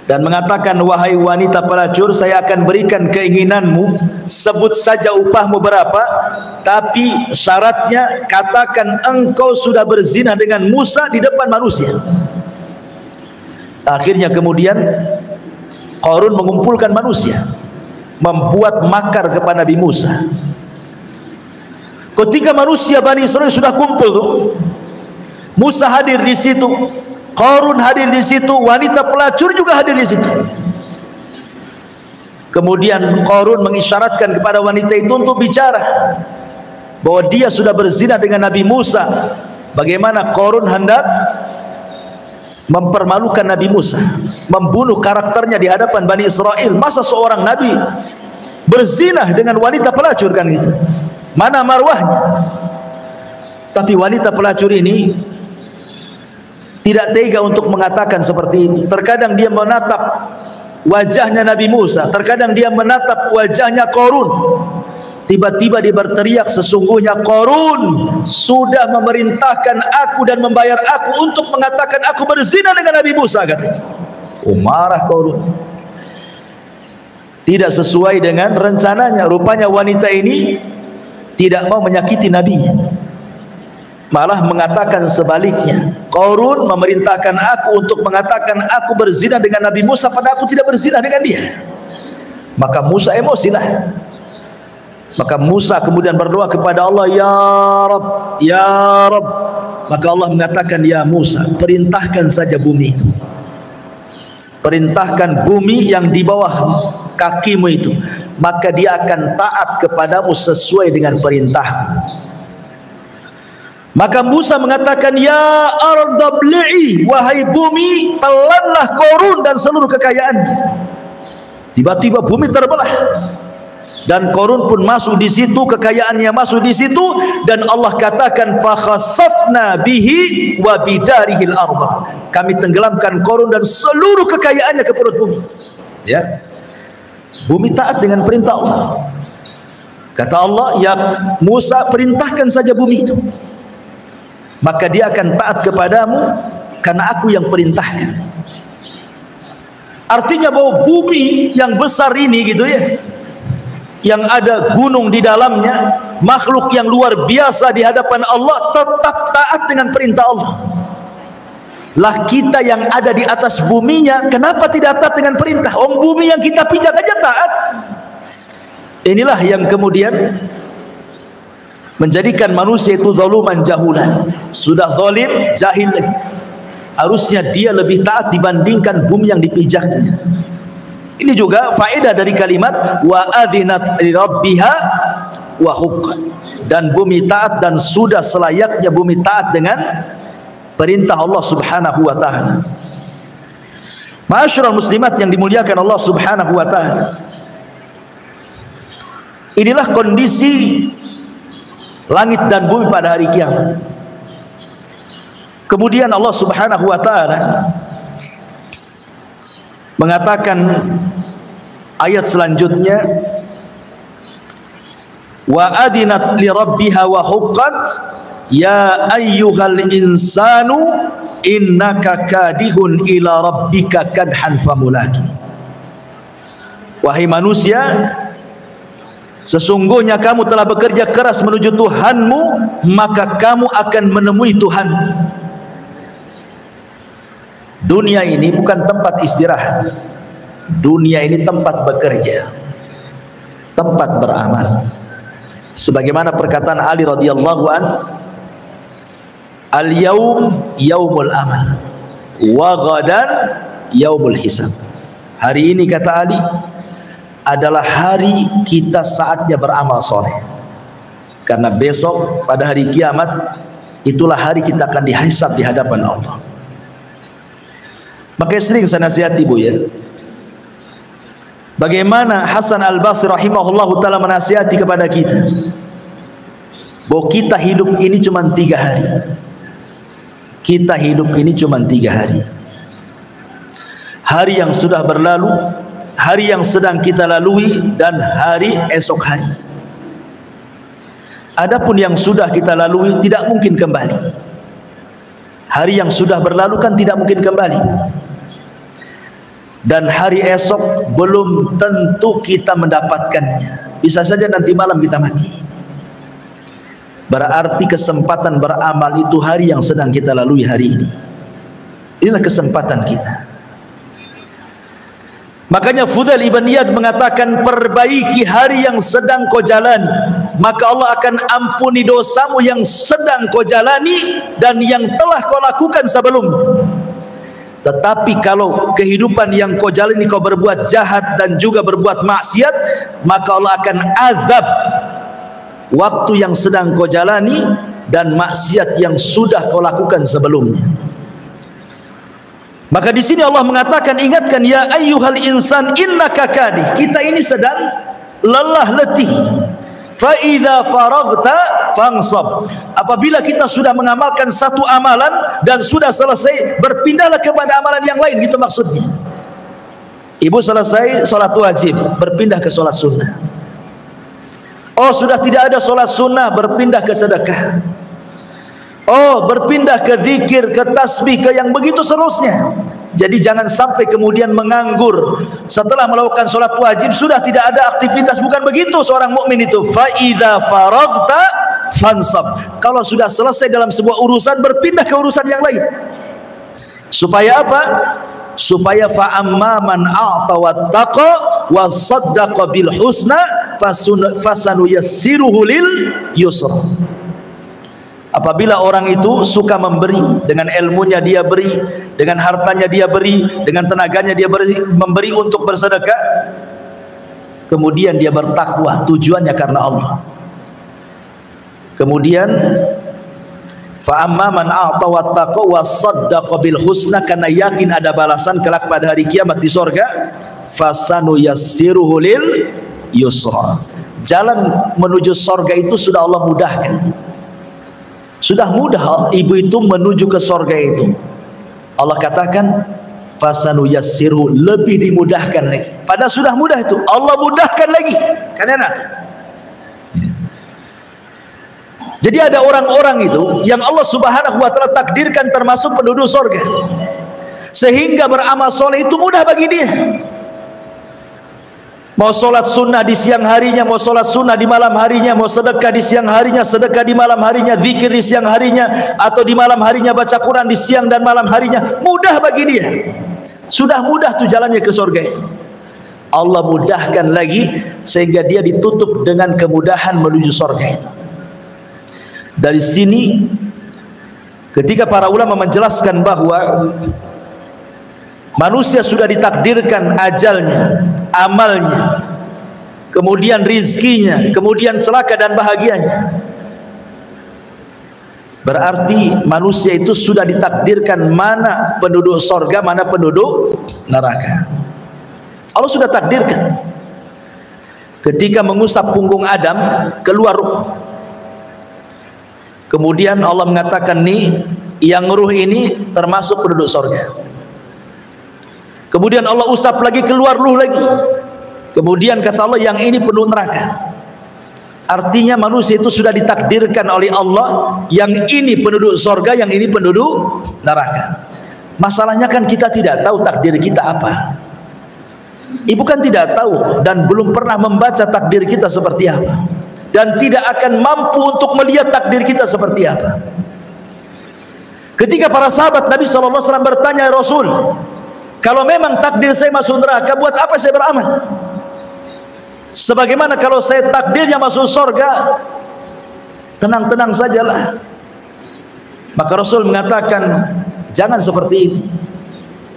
dan mengatakan, "Wahai wanita pelacur, saya akan berikan keinginanmu, sebut saja upahmu berapa, tapi syaratnya katakan engkau sudah berzina dengan Musa di depan manusia." Akhirnya kemudian Qarun mengumpulkan manusia, membuat makar kepada Nabi Musa. Ketika manusia Bani Israel sudah kumpul tuh, Musa hadir di situ, Qarun hadir di situ, wanita pelacur juga hadir di situ. Kemudian Qarun mengisyaratkan kepada wanita itu untuk bicara bahwa dia sudah berzina dengan Nabi Musa. Bagaimana Qarun hendak mempermalukan Nabi Musa, membunuh karakternya di hadapan Bani Israel. Masa seorang Nabi berzinah dengan wanita pelacur, kan gitu? Mana marwahnya? Tapi wanita pelacur ini tidak tega untuk mengatakan seperti itu. Terkadang dia menatap wajahnya Nabi Musa, terkadang dia menatap wajahnya Qarun. Tiba-tiba dia berteriak, "Sesungguhnya Qarun sudah memerintahkan aku dan membayar aku untuk mengatakan aku berzina dengan Nabi Musa," katanya. Marah Qarun. Tidak sesuai dengan rencananya. Rupanya wanita ini tidak mau menyakiti Nabi. malah mengatakan sebaliknya. Qarun memerintahkan aku untuk mengatakan aku berzina dengan Nabi Musa, padahal aku tidak berzina dengan dia. Maka Musa emosilah. Maka Musa kemudian berdoa kepada Allah, ya Rabb, ya Rabb. Maka Allah mengatakan, ya Musa, perintahkan saja bumi itu. Perintahkan bumi yang di bawah kakimu itu, maka dia akan taat kepadamu sesuai dengan perintahku. Maka Musa mengatakan, ya ardh bli'i, wahai bumi, telanlah Qarun dan seluruh kekayaannya. Tiba-tiba bumi terbelah dan Qarun pun masuk di situ, kekayaannya masuk di situ, dan Allah katakan fa khasafna bihi wa bidarihil ardh. Kami tenggelamkan Qarun dan seluruh kekayaannya ke perut bumi. Ya. Bumi taat dengan perintah Allah. Kata Allah, ya Musa, perintahkan saja bumi itu, maka dia akan taat kepadamu karena aku yang perintahkan. Artinya bahwa bumi yang besar ini gitu ya, yang ada gunung di dalamnya, makhluk yang luar biasa di hadapan Allah, tetap taat dengan perintah Allah. Lah kita yang ada di atas buminya, kenapa tidak taat dengan perintah? Bumi yang kita pijak aja taat. Inilah yang kemudian menjadikan manusia itu zaluman jahulan. Sudah zalim, jahil lagi. Harusnya dia lebih taat dibandingkan bumi yang dipijaknya. Ini juga faedah dari kalimat wa adzinat li rabbiha wa huqqat. Dan bumi taat, dan sudah selayaknya bumi taat dengan perintah Allah Subhanahu wa taala. Ma'asyiral muslimat yang dimuliakan Allah Subhanahu wa taala. Inilah kondisi langit dan bumi pada hari kiamat. Kemudian Allah Subhanahu wa taala mengatakan ayat selanjutnya, wa adinat li rabbiha wa huqqat ya ayyuhal insanu innaka kadihun ila rabbika kadhan famulaki. Wahai manusia, sesungguhnya kamu telah bekerja keras menuju Tuhanmu, maka kamu akan menemui Tuhanmu. Dunia ini bukan tempat istirahat. Dunia ini tempat bekerja, tempat beramal. Sebagaimana perkataan Ali radhiyallahu an, al-yaum yaumul amal wa ghadan yaumul hisab. Hari ini, kata Ali, adalah hari kita saatnya beramal soleh, karena besok pada hari kiamat itulah hari kita akan dihisab di hadapan Allah. Makanya sering saya nasihati, Bu, ya, bagaimana Hasan Al-Basri rahimahullahu ta'ala menasihati kepada kita bahwa kita hidup ini cuma 3 hari. Kita hidup ini cuma 3 hari. Hari yang sudah berlalu, hari yang sedang kita lalui, dan hari esok hari. Adapun yang sudah kita lalui tidak mungkin kembali. Hari yang sudah berlalu kan tidak mungkin kembali. Dan hari esok belum tentu kita mendapatkannya. Bisa saja nanti malam kita mati. Berarti kesempatan beramal itu hari yang sedang kita lalui hari ini. Inilah kesempatan kita. Makanya Fudail ibn Iyad mengatakan, perbaiki hari yang sedang kau jalani, maka Allah akan ampuni dosamu yang sedang kau jalani dan yang telah kau lakukan sebelumnya. Tetapi kalau kehidupan yang kau jalani kau berbuat jahat dan juga berbuat maksiat, maka Allah akan azab waktu yang sedang kau jalani dan maksiat yang sudah kau lakukan sebelumnya. Maka di sini Allah mengatakan, ingatkan ya ayyuhal insan innaka kadih. Kita ini sedang lelah letih. Fa idza faragta fansab. Apabila kita sudah mengamalkan satu amalan dan sudah selesai, berpindahlah kepada amalan yang lain, gitu maksudnya. Ibu selesai sholat wajib, berpindah ke sholat sunnah. Oh, sudah tidak ada sholat sunnah, berpindah ke sedekah. Oh, berpindah ke zikir, ke tasbih, ke yang begitu seterusnya. Jadi jangan sampai kemudian menganggur setelah melakukan sholat wajib, sudah tidak ada aktivitas. Bukan begitu seorang mukmin itu. Fa idza faragta fansab. Kalau sudah selesai dalam sebuah urusan, berpindah ke urusan yang lain. Supaya apa? Supaya fa amma man a'ta wattaqa wa saddaqa bil husna fasanuyassiruhu lil yusra. Apabila orang itu suka memberi, dengan ilmunya dia beri, dengan hartanya dia beri, dengan tenaganya dia memberi untuk bersedekah, kemudian dia bertakwa, tujuannya karena Allah. Kemudian fa amma man a'ta wattaqa wa saddaqa bil husna, karena yakin ada balasan kelak pada hari kiamat di sorga, fasanuyassiruhu lil yusra. Jalan menuju sorga itu sudah Allah mudahkan. Sudah mudah ibu itu menuju ke sorga itu. Allah katakan fasanuyassiruhu, lebih dimudahkan lagi. Padahal sudah mudah itu, Allah mudahkan lagi. Kan enak tuh. Jadi ada orang-orang itu yang Allah Subhanahu wa taala takdirkan termasuk penduduk sorga, sehingga beramal soleh itu mudah bagi dia. Mau sholat sunnah di siang harinya, mau sholat sunnah di malam harinya, mau sedekah di siang harinya, sedekah di malam harinya, zikir di siang harinya, atau di malam harinya baca Quran di siang dan malam harinya, mudah bagi dia. Sudah mudah tuh jalannya ke surga itu. Allah mudahkan lagi sehingga dia ditutup dengan kemudahan menuju surga itu. Dari sini ketika para ulama menjelaskan bahwa manusia sudah ditakdirkan ajalnya, amalnya, kemudian rizkinya, kemudian celaka dan bahagianya, berarti manusia itu sudah ditakdirkan mana penduduk sorga, mana penduduk neraka. Allah sudah takdirkan. Ketika mengusap punggung Adam, keluar ruh. Kemudian Allah mengatakan, nih yang ruh ini termasuk penduduk sorga. Kemudian Allah usap lagi, keluar ruh lagi. Kemudian kata Allah, yang ini penuh neraka. Artinya manusia itu sudah ditakdirkan oleh Allah, yang ini penduduk sorga, yang ini penduduk neraka. Masalahnya kan kita tidak tahu takdir kita apa. Ibu kan tidak tahu dan belum pernah membaca takdir kita seperti apa, dan tidak akan mampu untuk melihat takdir kita seperti apa. Ketika para sahabat Nabi SAW bertanya, Rasul, kalau memang takdir saya masuk neraka, buat apa saya beramal? Sebagaimana kalau saya takdirnya masuk surga, tenang-tenang sajalah. Maka Rasul mengatakan, jangan seperti itu,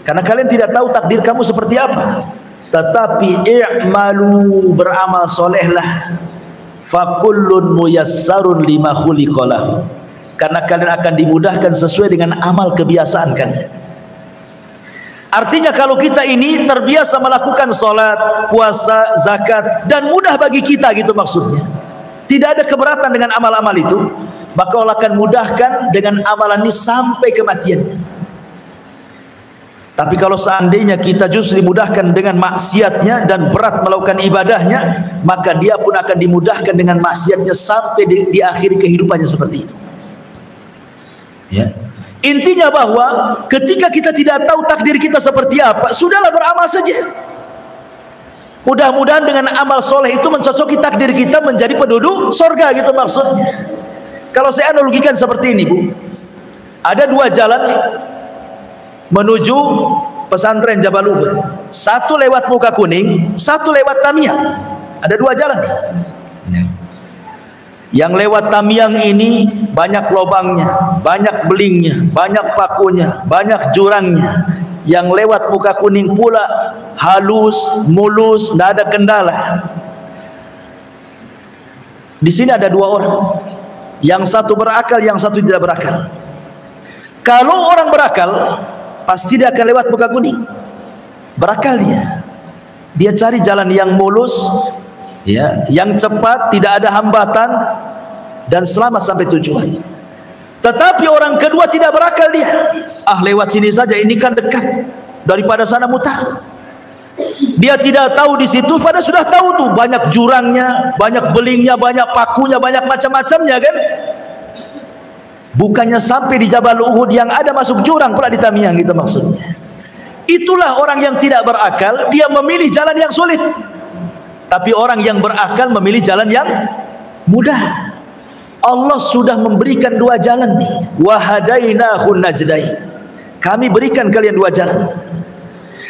karena kalian tidak tahu takdir kamu seperti apa. Tetapi i'malu, beramal solehlah, fakullun muyassarun lima khuliqalahu, karena kalian akan dimudahkan sesuai dengan amal kebiasaan kalian. Artinya kalau kita ini terbiasa melakukan sholat, puasa, zakat, dan mudah bagi kita gitu maksudnya, tidak ada keberatan dengan amal-amal itu, maka Allah akan mudahkan dengan amalan ini sampai kematiannya. Tapi kalau seandainya kita justru dimudahkan dengan maksiatnya dan berat melakukan ibadahnya, maka dia pun akan dimudahkan dengan maksiatnya sampai di akhir kehidupannya seperti itu. Ya. Intinya bahwa ketika kita tidak tahu takdir kita seperti apa, sudahlah beramal saja. Mudah-mudahan dengan amal soleh itu mencocoki takdir kita menjadi penduduk surga gitu maksudnya. Kalau saya analogikan seperti ini, Bu, ada dua jalan menuju pesantren Jabal Uhud. Satu lewat Muka Kuning, satu lewat Tamiang. Ada dua jalan nih. Yang lewat Tamiang ini banyak lobangnya, banyak belingnya, banyak pakunya, banyak jurangnya. Yang lewat Muka Kuning pula halus, mulus, tidak ada kendala. Di sini ada dua orang, yang satu berakal, yang satu tidak berakal. Kalau orang berakal, pasti dia akan lewat Muka Kuning. Berakal dia cari jalan yang mulus, ya, yang cepat, tidak ada hambatan, dan selamat sampai tujuan. Tetapi orang kedua tidak berakal, dia lewat sini saja, ini kan dekat, daripada sana mutar. Dia tidak tahu di situ, pada sudah tahu tuh banyak jurangnya, banyak belingnya, banyak pakunya, banyak macam-macamnya kan. Bukannya sampai di Jabal Uhud yang ada masuk jurang pula di Tamiang gitu maksudnya. Itulah orang yang tidak berakal, dia memilih jalan yang sulit. Tapi orang yang berakal memilih jalan yang mudah. Allah sudah memberikan dua jalan nih. Wa hadainahun najdain. Kami berikan kalian dua jalan.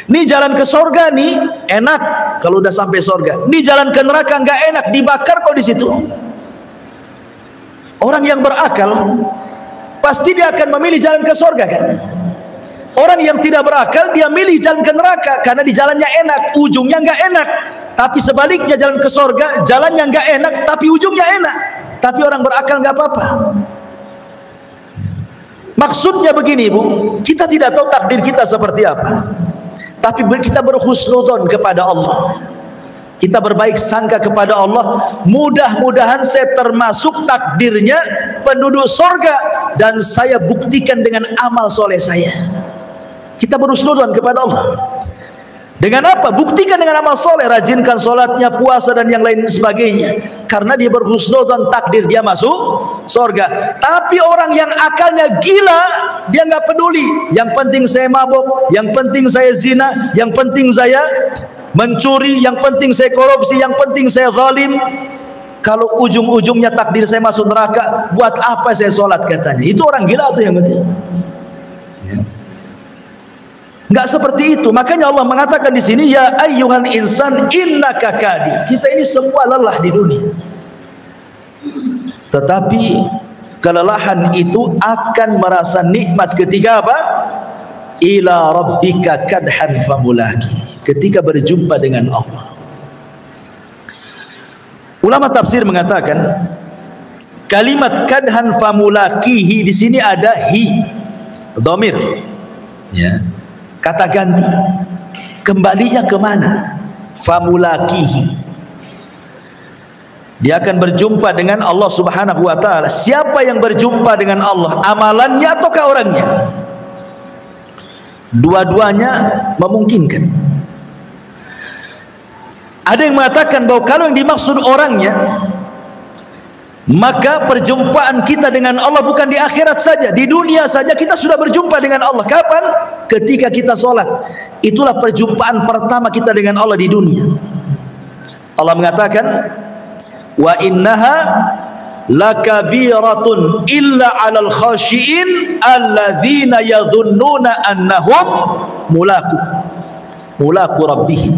Nih jalan ke sorga nih enak kalau udah sampai sorga. Nih jalan ke neraka nggak enak, dibakar kok di situ. Orang yang berakal pasti dia akan memilih jalan ke sorga kan. Orang yang tidak berakal dia milih jalan ke neraka karena di jalannya enak, ujungnya nggak enak. Tapi sebaliknya jalan ke sorga, jalannya nggak enak, tapi ujungnya enak. Tapi orang berakal nggak apa-apa. Maksudnya begini Bu, kita tidak tahu takdir kita seperti apa. Tapi kita berhusnudzon kepada Allah, kita berbaik sangka kepada Allah. Mudah-mudahan saya termasuk takdirnya penduduk sorga dan saya buktikan dengan amal soleh saya. Kita berhusnudzon kepada Allah. Dengan apa? Buktikan dengan amal soleh, rajinkan solatnya, puasa dan yang lain sebagainya. Karena dia berhusnudzon takdir dia masuk sorga. Tapi orang yang akalnya gila, dia nggak peduli. Yang penting saya mabuk, yang penting saya zina, yang penting saya mencuri, yang penting saya korupsi, yang penting saya zalim. Kalau ujung-ujungnya takdir saya masuk neraka, buat apa saya solat katanya? Itu orang gila tuh yang penting. Ya. Enggak seperti itu. Makanya Allah mengatakan di sini, ya ayyuhal insan innaka kadi. Kita ini semua lelah di dunia. Tetapi kelelahan itu akan merasa nikmat ketika apa? Ila rabbika kadhan famulaki. Ketika berjumpa dengan Allah. Ulama tafsir mengatakan kalimat kadhan famulakihi di sini ada hi, dhamir. Ya. Kata ganti, kembalinya kemana? Famulakihi. Dia akan berjumpa dengan Allah Subhanahu wa ta'ala. Siapa yang berjumpa dengan Allah? Amalannya ataukah orangnya? Dua-duanya memungkinkan. Ada yang mengatakan bahwa kalau yang dimaksud orangnya, maka perjumpaan kita dengan Allah bukan di akhirat saja, di dunia saja kita sudah berjumpa dengan Allah. Kapan? Ketika kita sholat. Itulah perjumpaan pertama kita dengan Allah di dunia. Allah mengatakan, wa innaha lakabiratun illa 'alal khashiin alladzina yadhunnuna annahum mulaqu rabbihim.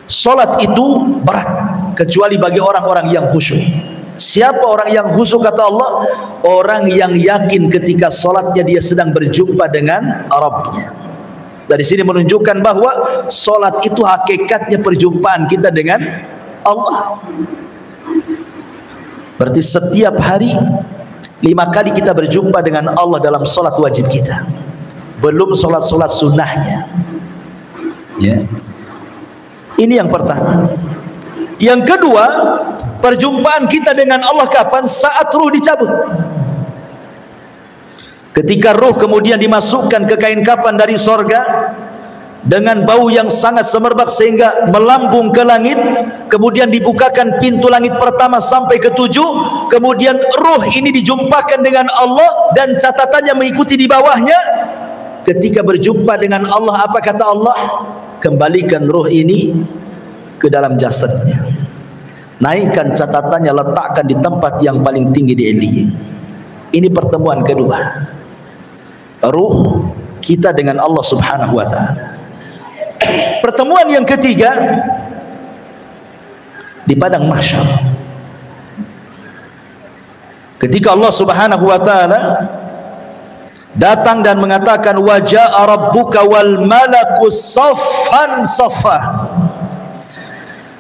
Salat itu berat kecuali bagi orang-orang yang khusyuk. Siapa orang yang khusyuk kata Allah? Orang yang yakin ketika salatnya dia sedang berjumpa dengan Rabbnya. Dari sini menunjukkan bahwa salat itu hakikatnya perjumpaan kita dengan Allah. Berarti setiap hari 5 kali kita berjumpa dengan Allah dalam salat wajib kita. Belum salat-salat sunnahnya. Ya. Ini yang pertama. Yang kedua, perjumpaan kita dengan Allah kapan? Saat ruh dicabut. Ketika ruh kemudian dimasukkan ke kain kafan dari sorga dengan bau yang sangat semerbak sehingga melambung ke langit, kemudian dibukakan pintu langit pertama sampai ke 7, kemudian ruh ini dijumpakan dengan Allah dan catatannya mengikuti di bawahnya. Ketika berjumpa dengan Allah, apa kata Allah? Kembalikan ruh ini ke dalam jasadnya, naikkan catatannya, letakkan di tempat yang paling tinggi di Illiyin. Ini pertemuan kedua ruh kita dengan Allah Subhanahu wa ta'ala. Pertemuan yang ketiga di padang mahsyar, ketika Allah Subhanahu wa ta'ala datang dan mengatakan wa jaa rabbuka wal malaku saffan saffa.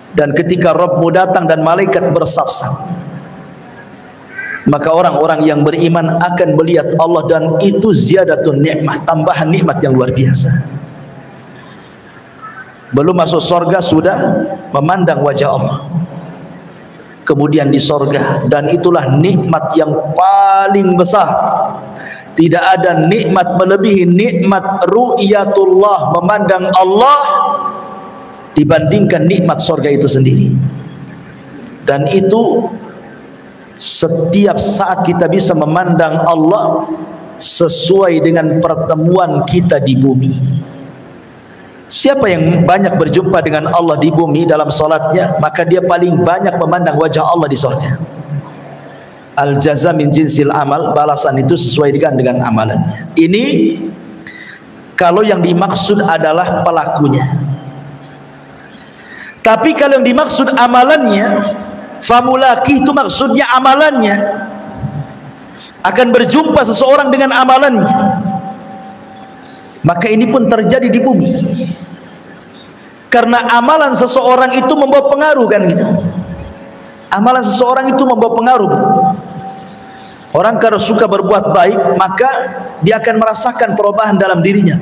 Dan ketika Rabbmu datang dan malaikat bersaf-saf, maka orang-orang yang beriman akan melihat Allah, dan itu ziyadatun nikmah, tambahan nikmat yang luar biasa. Belum masuk sorga sudah memandang wajah Allah. Kemudian di sorga, dan itulah nikmat yang paling besar. Tidak ada nikmat melebihi nikmat ru'yatullah, memandang Allah, dibandingkan nikmat sorga itu sendiri. Dan itu setiap saat kita bisa memandang Allah sesuai dengan pertemuan kita di bumi. Siapa yang banyak berjumpa dengan Allah di bumi dalam salatnya, maka dia paling banyak memandang wajah Allah di sorga. Al jaza min jinsil amal, balasan itu sesuai dengan amalannya. Ini kalau yang dimaksud adalah pelakunya. Tapi kalau yang dimaksud amalannya, famulaki itu maksudnya amalannya, akan berjumpa seseorang dengan amalannya. Maka ini pun terjadi di bumi, karena amalan seseorang itu membawa pengaruh, kan gitu. Amalan seseorang itu membawa pengaruh. Orang kalau suka berbuat baik, maka dia akan merasakan perubahan dalam dirinya.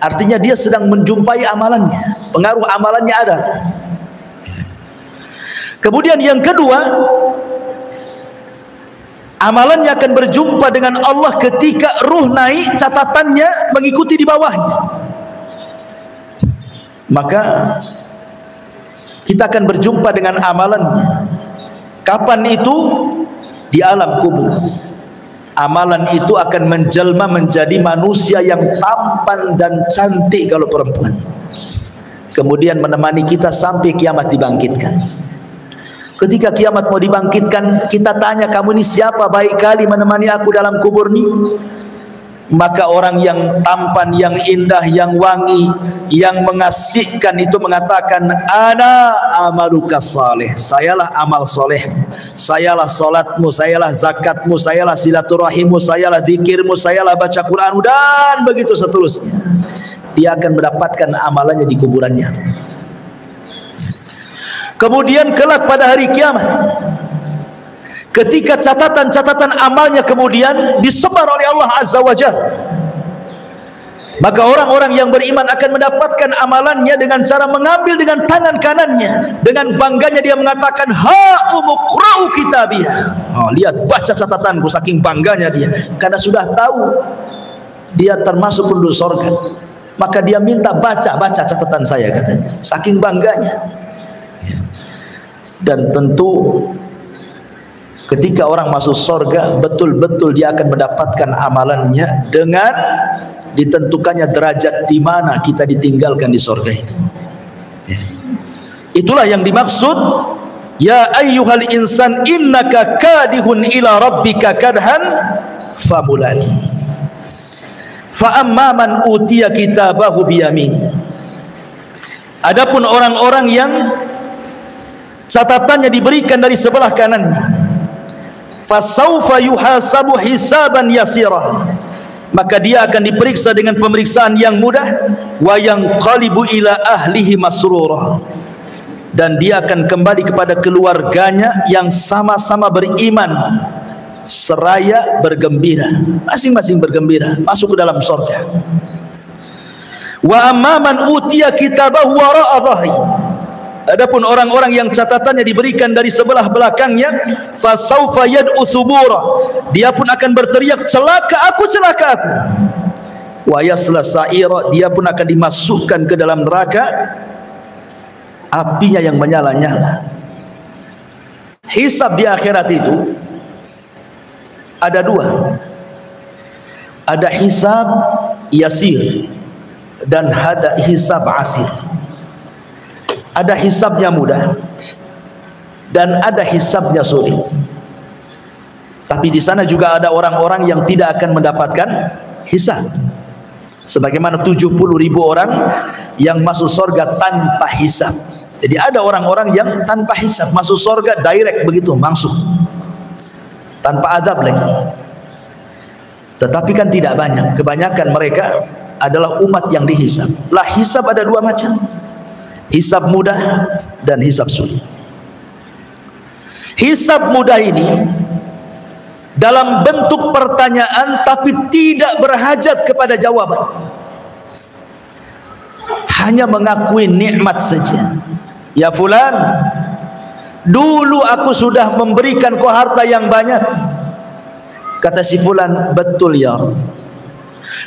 Artinya dia sedang menjumpai amalannya, pengaruh amalannya ada. Kemudian yang kedua, amalannya akan berjumpa dengan Allah ketika ruh naik, catatannya mengikuti di bawahnya. Maka kita akan berjumpa dengan amalannya. Kapan itu? Di alam kubur. Amalan itu akan menjelma menjadi manusia yang tampan dan cantik kalau perempuan, kemudian menemani kita sampai kiamat dibangkitkan. Ketika kiamat mau dibangkitkan, kita tanya, kamu ini siapa baik kali menemani aku dalam kubur ini? Maka orang yang tampan, yang indah, yang wangi, yang mengasihkan itu mengatakan, ana amaluka saleh, sayalah amal solehmu, sayalah solatmu, sayalah zakatmu, sayalah silaturahimmu, sayalah zikirmu, sayalah baca Quranmu, dan begitu seterusnya. Dia akan mendapatkan amalannya di kuburannya. Kemudian kelak pada hari kiamat, ketika catatan-catatan amalnya kemudian disebar oleh Allah Azza wa Jalla, maka orang-orang yang beriman akan mendapatkan amalannya dengan cara mengambil dengan tangan kanannya. Dengan bangganya dia mengatakan, ha umuqra'u kitabiyah. Oh, lihat, baca catatanku. Saking bangganya dia, karena sudah tahu dia termasuk penduduk surga, maka dia minta baca catatan saya, katanya, saking bangganya. Dan tentu ketika orang masuk surga, betul-betul dia akan mendapatkan amalannya dengan ditentukannya derajat di mana kita ditinggalkan di surga itu. Itulah yang dimaksud, ya ayyuhal insan innaka kadihun ila rabbika kadhan famulaki. Fa amma man utiya kitabahu biyamini. Adapun orang-orang yang catatannya diberikan dari sebelah kanannya, fasaufa yuhasabu hisaban yasira, maka dia akan diperiksa dengan pemeriksaan yang mudah, wa yanqalibu ila ahlihi masrura, dan dia akan kembali kepada keluarganya yang sama-sama beriman seraya bergembira, masing-masing bergembira masuk ke dalam surga. Wa amman utiya kitabahu wara'a dhahri, adapun orang-orang yang catatannya diberikan dari sebelah belakangnya, fasaufa yad'u thubura, dia pun akan berteriak, celaka aku, celaka aku. Wa yasla sa'ira, dia pun akan dimasukkan ke dalam neraka, apinya yang menyala-nyala. Hisab di akhirat itu ada dua, ada hisab yasir dan ada hisab asir. Ada hisabnya mudah dan ada hisabnya sulit. Tapi di sana juga ada orang-orang yang tidak akan mendapatkan hisab, sebagaimana 70.000 orang yang masuk surga tanpa hisab. Jadi ada orang-orang yang tanpa hisab masuk surga direct begitu, langsung tanpa azab lagi. Tetapi kan tidak banyak, kebanyakan mereka adalah umat yang dihisab. Lah, hisab ada dua macam, hisab mudah dan hisab sulit. Hisab mudah ini dalam bentuk pertanyaan tapi tidak berhajat kepada jawaban, hanya mengakui nikmat saja. Ya fulan, dulu aku sudah memberikan kau harta yang banyak. Kata si fulan, betul ya.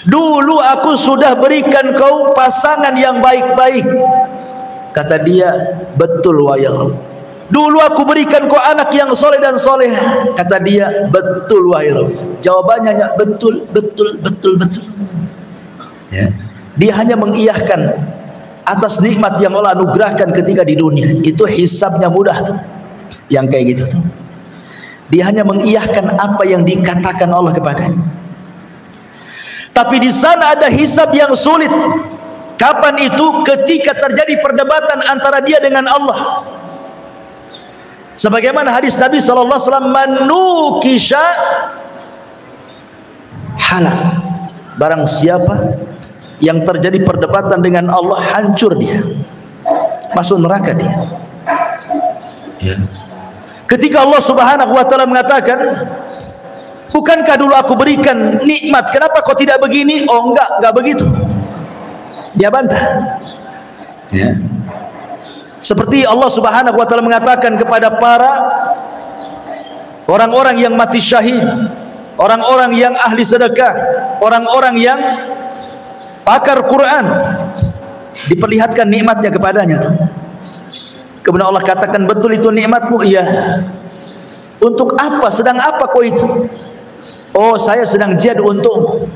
Dulu aku sudah berikan kau pasangan yang baik-baik. Kata dia, betul wa ya Rabb. Dulu aku berikan kau anak yang soleh dan soleh. Kata dia, betul wa ya Rabb. Jawabannya betul, betul, betul, betul. Ya. Dia hanya mengiyahkan atas nikmat yang Allah anugerahkan ketika di dunia. Itu hisabnya mudah tuh, yang kayak gitu tuh. Dia hanya mengiyahkan apa yang dikatakan Allah kepadanya. Tapi di sana ada hisab yang sulit. Kapan itu? Ketika terjadi perdebatan antara dia dengan Allah. Sebagaimana hadis Nabi SAW, manukisha halak. Barang siapa yang terjadi perdebatan dengan Allah, hancur dia, masuk neraka dia. Ya. Ketika Allah Subhanahu wa taala mengatakan, bukankah dulu aku berikan nikmat, kenapa kau tidak begini? Oh enggak begitu. Dia bantah. Ya. Seperti Allah Subhanahu wa taala mengatakan kepada para orang-orang yang mati syahid, orang-orang yang ahli sedekah, orang-orang yang pakar Quran, diperlihatkan nikmatnya kepadanya tuh. Kemudian Allah katakan, betul itu nikmatmu? Iya. Untuk apa? Sedang apa kau itu? Oh, saya sedang jihad untukmu.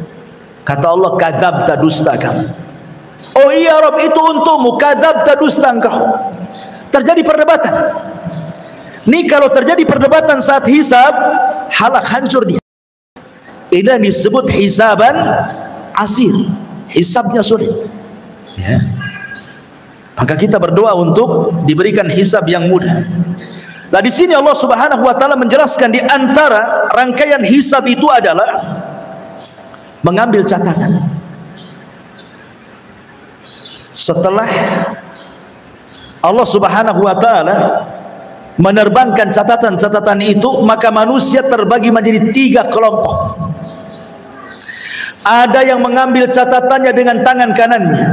Kata Allah, kadzabta, dusta kamu. Oh iya Rabb, itu untukmu. Kadzabta, dusta engkau. Terjadi perdebatan. Ini kalau terjadi perdebatan saat hisab, halak, hancur dia. Ini disebut hisaban asir. Hisabnya sulit. Ya. Maka kita berdoa untuk diberikan hisab yang mudah. Nah, di sini Allah Subhanahu wa taala menjelaskan di antara rangkaian hisab itu adalah mengambil catatan. Setelah Allah Subhanahu wa taala menerbangkan catatan-catatan itu, maka manusia terbagi menjadi 3 kelompok. Ada yang mengambil catatannya dengan tangan kanannya,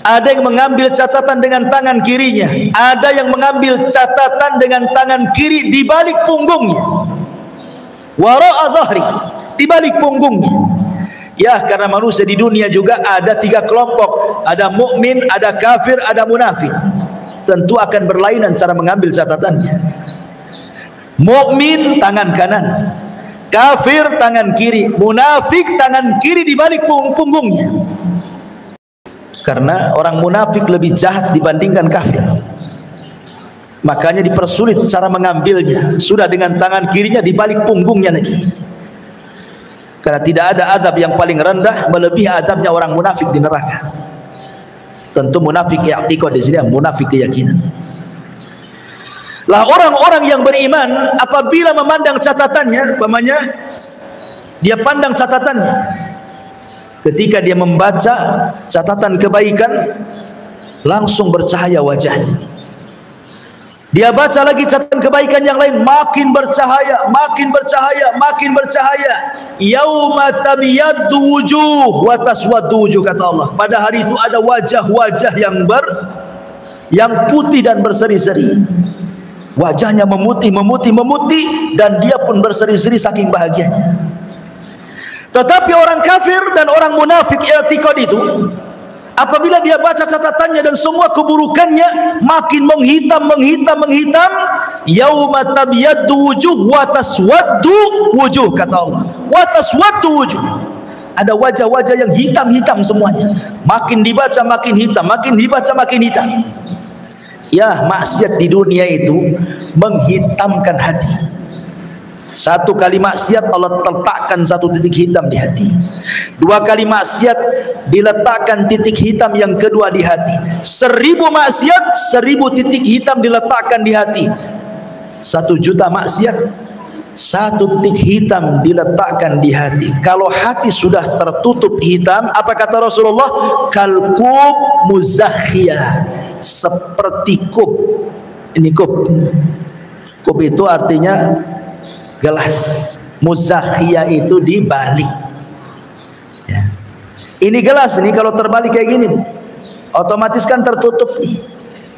ada yang mengambil catatan dengan tangan kirinya, ada yang mengambil catatan dengan tangan kiri di balik punggungnya, wara'a dhahri, di balik punggungnya. Ya, karena manusia di dunia juga ada 3 kelompok, ada mukmin, ada kafir, ada munafik. Tentu akan berlainan cara mengambil catatannya. Mukmin tangan kanan, kafir tangan kiri, munafik tangan kiri di balik punggungnya. Karena orang munafik lebih jahat dibandingkan kafir, makanya dipersulit cara mengambilnya. Sudah dengan tangan kirinya di balik punggungnya lagi. Karena tidak ada azab yang paling rendah melebihi azabnya orang munafik di neraka. Tentu munafik i'tiqad di sini, munafik keyakinan. Lah orang-orang yang beriman apabila memandang catatannya, umpamanya dia pandang catatannya, ketika dia membaca catatan kebaikan, langsung bercahaya wajahnya. Dia baca lagi catatan kebaikan yang lain, makin bercahaya, makin bercahaya, makin bercahaya. Yauma tabyaddu wujuh wa taswaddu wujuh, kata Allah. Pada hari itu ada wajah-wajah yang putih dan berseri-seri. Wajahnya memutih, dan dia pun berseri-seri saking bahagianya. Tetapi orang kafir dan orang munafik i'tiqad itu, apabila dia baca catatannya dan semua keburukannya makin menghitam, yauma tabyaddu wujuh wa taswaddu wujuh, kata Allah. Wa taswaddu wujuh, ada wajah-wajah yang hitam-hitam semuanya. Makin dibaca makin hitam, makin dibaca makin hitam. Ya, maksiat di dunia itu menghitamkan hati. Satu kali maksiat Allah letakkan satu titik hitam di hati. 2 kali maksiat diletakkan titik hitam yang kedua di hati. 1000 maksiat, 1000 titik hitam diletakkan di hati. 1 juta maksiat, 1 titik hitam diletakkan di hati. Kalau hati sudah tertutup hitam, apa kata Rasulullah? Kalkub muzakhiyah, seperti kub. Ini kub. Kub itu artinya gelas. Muzakhiyah itu dibalik. Ya. Ini gelas ini kalau terbalik kayak gini, otomatis kan tertutup nih.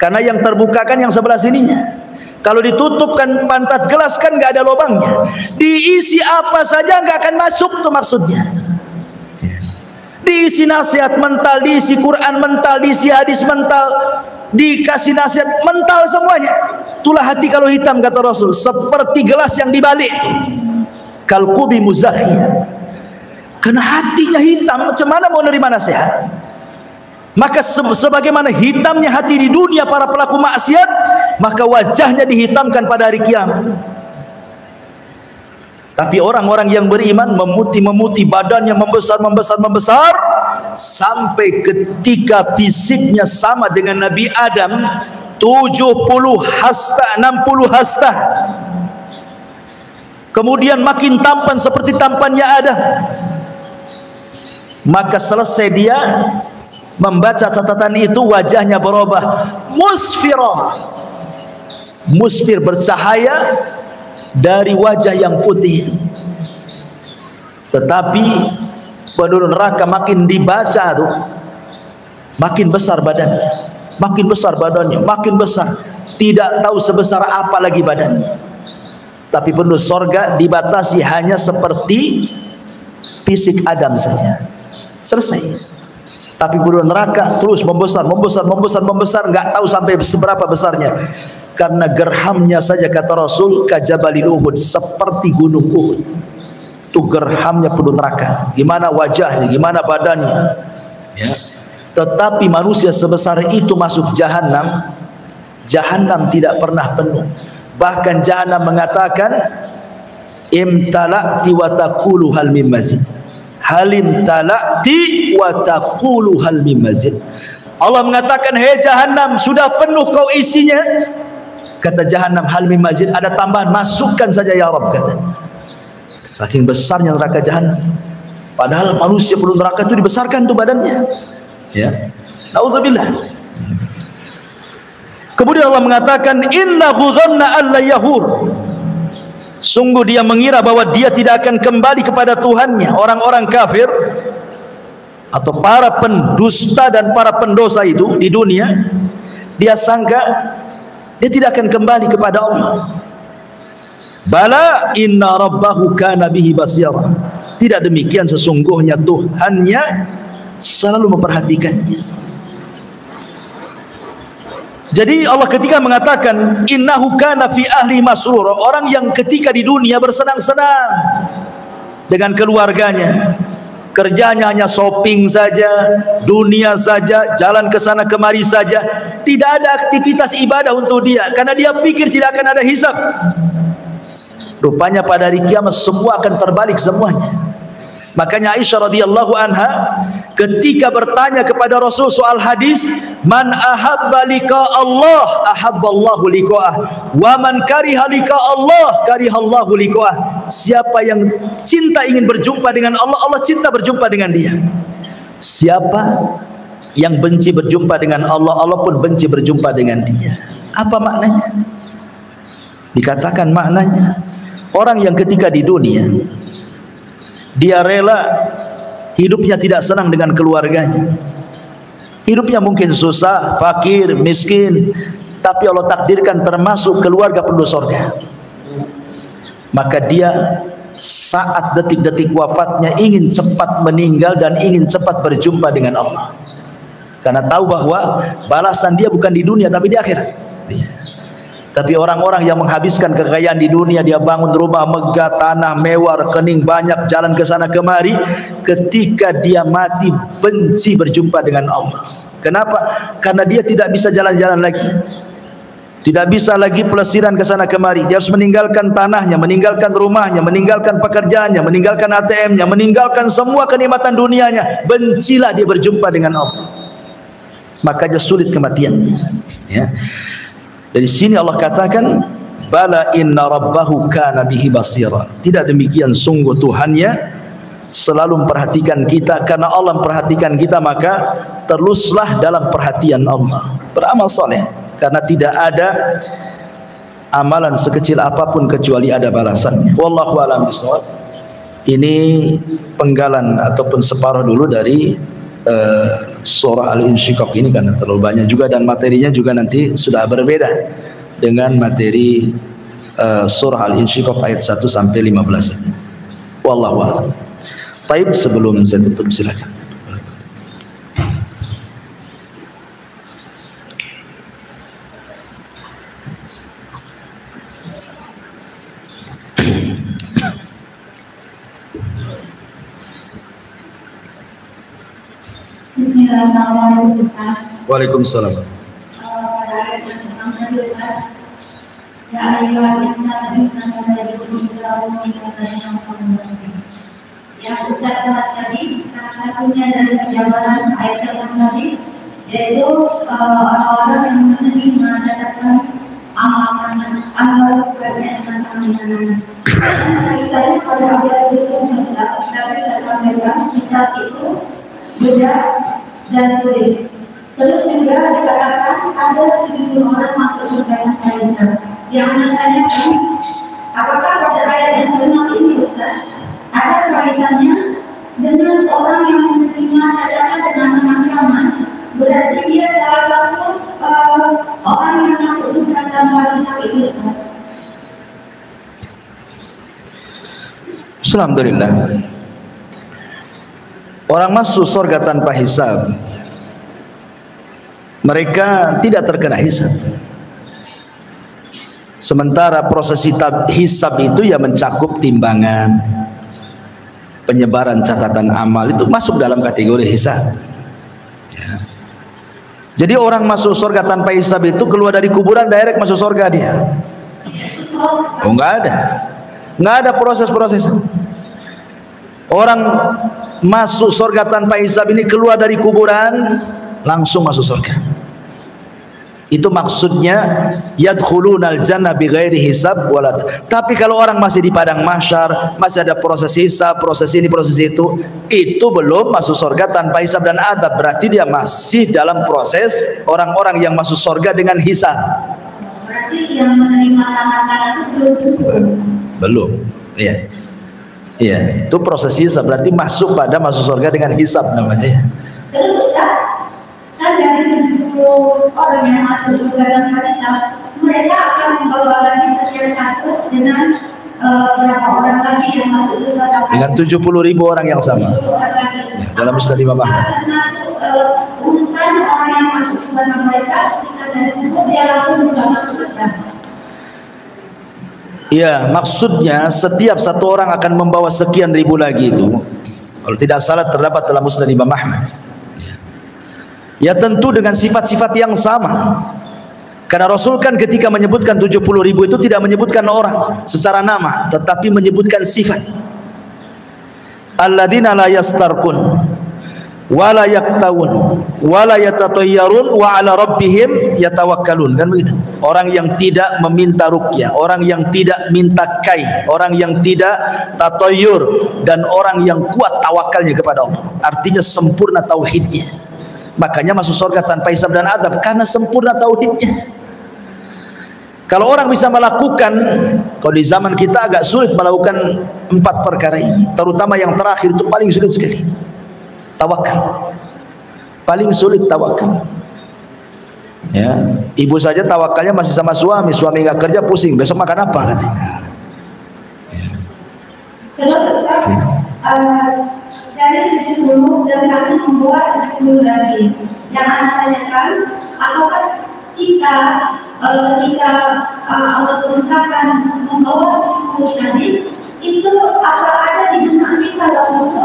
Karena yang terbuka kan yang sebelah sininya. Kalau ditutupkan pantat gelas kan nggak ada lubangnya. Diisi apa saja nggak akan masuk tuh maksudnya. Diisi nasihat mental, diisi Quran mental, diisi hadis mental, dikasih nasihat mental semuanya. Itulah hati kalau hitam, kata Rasul, seperti gelas yang dibalik. Kalqubi muzakhiyah. Karena hatinya hitam, macam mana mau nerima nasihat? Maka sebagaimana hitamnya hati di dunia para pelaku maksiat, maka wajahnya dihitamkan pada hari kiamat. Tapi orang-orang yang beriman memutih badannya membesar sampai ketika fisiknya sama dengan Nabi Adam 70 hasta 60 hasta. Kemudian makin tampan seperti tampannya Adam. Maka selesai dia membaca catatan itu, wajahnya berubah musfir, bercahaya dari wajah yang putih itu. Tetapi penduduk neraka makin dibaca tuh, makin besar badannya, makin besar, tidak tahu sebesar apa lagi badannya. Tapi penduduk sorga dibatasi hanya seperti fisik Adam saja, selesai. Tapi penduduk neraka terus membesar, nggak tahu sampai seberapa besarnya. Karena gerhamnya saja, kata Rasul, kajabalil Uhud, seperti gunung Uhud. Itu gerhamnya penduduk neraka. Gimana wajahnya, gimana badannya, ya. Tetapi manusia sebesar itu masuk jahanam, jahanam tidak pernah penuh. Bahkan jahanam mengatakan, imtala'ti wa taqulu hal mim mazid. Halim tala'ti wa taqulu hal mim mazid. Allah mengatakan, hei jahanam, sudah penuh kau isinya. Kata jahanam, hal mim mazid, ada tambahan, masukkan saja ya Rabb, katanya. Saking besarnya neraka jahanam. Padahal manusia penduduk neraka itu dibesarkan tuh badannya, ya. Naudzubillah. Kemudian Allah mengatakan, innahu dhanna alla yahur. Sungguh dia mengira bahwa dia tidak akan kembali kepada Tuhannya. Orang-orang kafir atau para pendusta dan para pendosa itu di dunia, dia sangka dia tidak akan kembali kepada Allah. Bala inna rabbahu kana bihi basira. Tidak demikian, sesungguhnya Tuhannya selalu memperhatikannya. Jadi Allah ketika mengatakan innahu kana fi ahli masrur, orang yang ketika di dunia bersenang-senang dengan keluarganya, kerjanya hanya shopping saja, dunia saja, jalan ke sana kemari saja, tidak ada aktivitas ibadah untuk dia, karena dia pikir tidak akan ada hisab. Rupanya pada hari kiamat semua akan terbalik semuanya. Makanya Aisyah radhiyallahu anha ketika bertanya kepada Rasul soal hadis, man ahabba liqa Allah ahabballahu liqa'ah, wa man kariha liqa Allah karihallahu liqa'ah. Siapa yang cinta ingin berjumpa dengan Allah, Allah cinta berjumpa dengan dia. Siapa yang benci berjumpa dengan Allah, Allah pun benci berjumpa dengan dia. Apa maknanya? Dikatakan maknanya, orang yang ketika di dunia dia rela hidupnya tidak senang dengan keluarganya, hidupnya mungkin susah, fakir, miskin, tapi Allah takdirkan termasuk keluarga penduduk surga, maka dia saat detik-detik wafatnya ingin cepat meninggal dan ingin cepat berjumpa dengan Allah, karena tahu bahwa balasan dia bukan di dunia tapi di akhirat. Tapi orang-orang yang menghabiskan kekayaan di dunia, dia bangun rumah megah, tanah mewah, rekening banyak, jalan ke sana kemari, ketika dia mati benci berjumpa dengan Allah. Kenapa? Karena dia tidak bisa jalan-jalan lagi, tidak bisa lagi pelesiran ke sana kemari. Dia harus meninggalkan tanahnya, meninggalkan rumahnya, meninggalkan pekerjaannya, meninggalkan ATM-nya, meninggalkan semua kenikmatan dunianya. Bencilah dia berjumpa dengan Allah, makanya sulit kematiannya, ya. Dari sini Allah katakan, bala inna rabbahu kana bihi basira. Tidak demikian, sungguh Tuhannya selalu memperhatikan kita. Karena Allah memperhatikan kita, maka teruslah dalam perhatian Allah, beramal soleh, karena tidak ada amalan sekecil apapun kecuali ada balasannya. Wallahu a'lam bishawab. Ini penggalan ataupun separuh dulu dari surah Al-Insyiqaq ini, karena terlalu banyak juga dan materinya juga nanti sudah berbeda dengan materi surah Al-Insyiqaq ayat 1 sampai 15. Wallahu a'lam. Baik, sebelum saya tutup silakan. Bismillahirrahmanirrahim. Waalaikumsalam. Ya ayyuhal insanu innaka tahu yang yang Ustaz bahas tadi, salah satunya dari penjabaran ayat yang tadi, yaitu orang-orang yang menerima catatan amal kerjaan amal. Ceritanya pada awal itu Ustaz bisa sampaikan, hisab itu mudah dan sulit. Terus juga dikatakan ada 7 orang masuk surga tanpa hisab. Yang menanyakan, apakah pada ayat yang kelima ini Ustaz ada kaitannya dengan orang yang menerima catatan dengan teman-teman? Berarti dia salah satu orang yang masuk surga tanpa hisab itu Ustaz. Alhamdulillah. Orang masuk surga tanpa hisab, mereka tidak terkena hisab. Sementara proses hisab itu ya mencakup timbangan, penyebaran catatan amal, itu masuk dalam kategori hisab. Ya. Jadi orang masuk surga tanpa hisab itu keluar dari kuburan direct masuk surga dia. Oh, enggak ada proses-proses. Orang masuk surga tanpa hisab ini keluar dari kuburan langsung masuk surga. Itu maksudnya yadkhulunal jannah bighairi hisab wala. Tapi kalau orang masih di padang mahsyar, masih ada proses hisab, proses ini, proses itu belum masuk surga tanpa hisab dan adab. Berarti dia masih dalam proses orang-orang yang masuk surga dengan hisab. Berarti yang menerima tangan itu belum. Iya. Iya, itu proses hisab, berarti masuk surga dengan hisab namanya ya. Terus Ustaz, dari 70 orang yang masuk surga dengan hisab, mereka akan membawa lagi setiap satu dengan berapa orang lagi yang masuk surga dengan 70.000 orang yang sama. Ya, dalam Musnad Imam Ahmad. Masuk urutan orang yang masuk surga dengan hisab, dia langsung masuk surga. Ya, maksudnya setiap satu orang akan membawa sekian ribu lagi itu. Kalau tidak salah terdapat dalam Musnad Imam Ahmad. Ya tentu dengan sifat-sifat yang sama. Karena Rasul kan ketika menyebutkan 70.000 itu tidak menyebutkan orang secara nama, tetapi menyebutkan sifat. Alladzina la yastarqun wala yaktawun wala yatatayyarun wa ala rabbihim yatawakkalun, kan begitu. Orang yang tidak meminta ruqyah, orang yang tidak minta kai, orang yang tidak tatayyur, dan orang yang kuat tawakalnya kepada Allah. Artinya sempurna tauhidnya. Makanya masuk surga tanpa hisab dan adab karena sempurna tauhidnya. Kalau orang bisa melakukan, kalau di zaman kita agak sulit melakukan 4 perkara ini, terutama yang terakhir itu paling sulit sekali. Tawakal, paling sulit tawakal. Ya, ibu saja tawakalnya masih sama suami nggak kerja pusing, besok makan apa katanya. Ya. Dari 70 dan satu membuat 70 lagi. Yang anak tanyakan, apakah kita ketika Allah perintahkan membawa 70 tadi, itu apa ada di benak kita waktu itu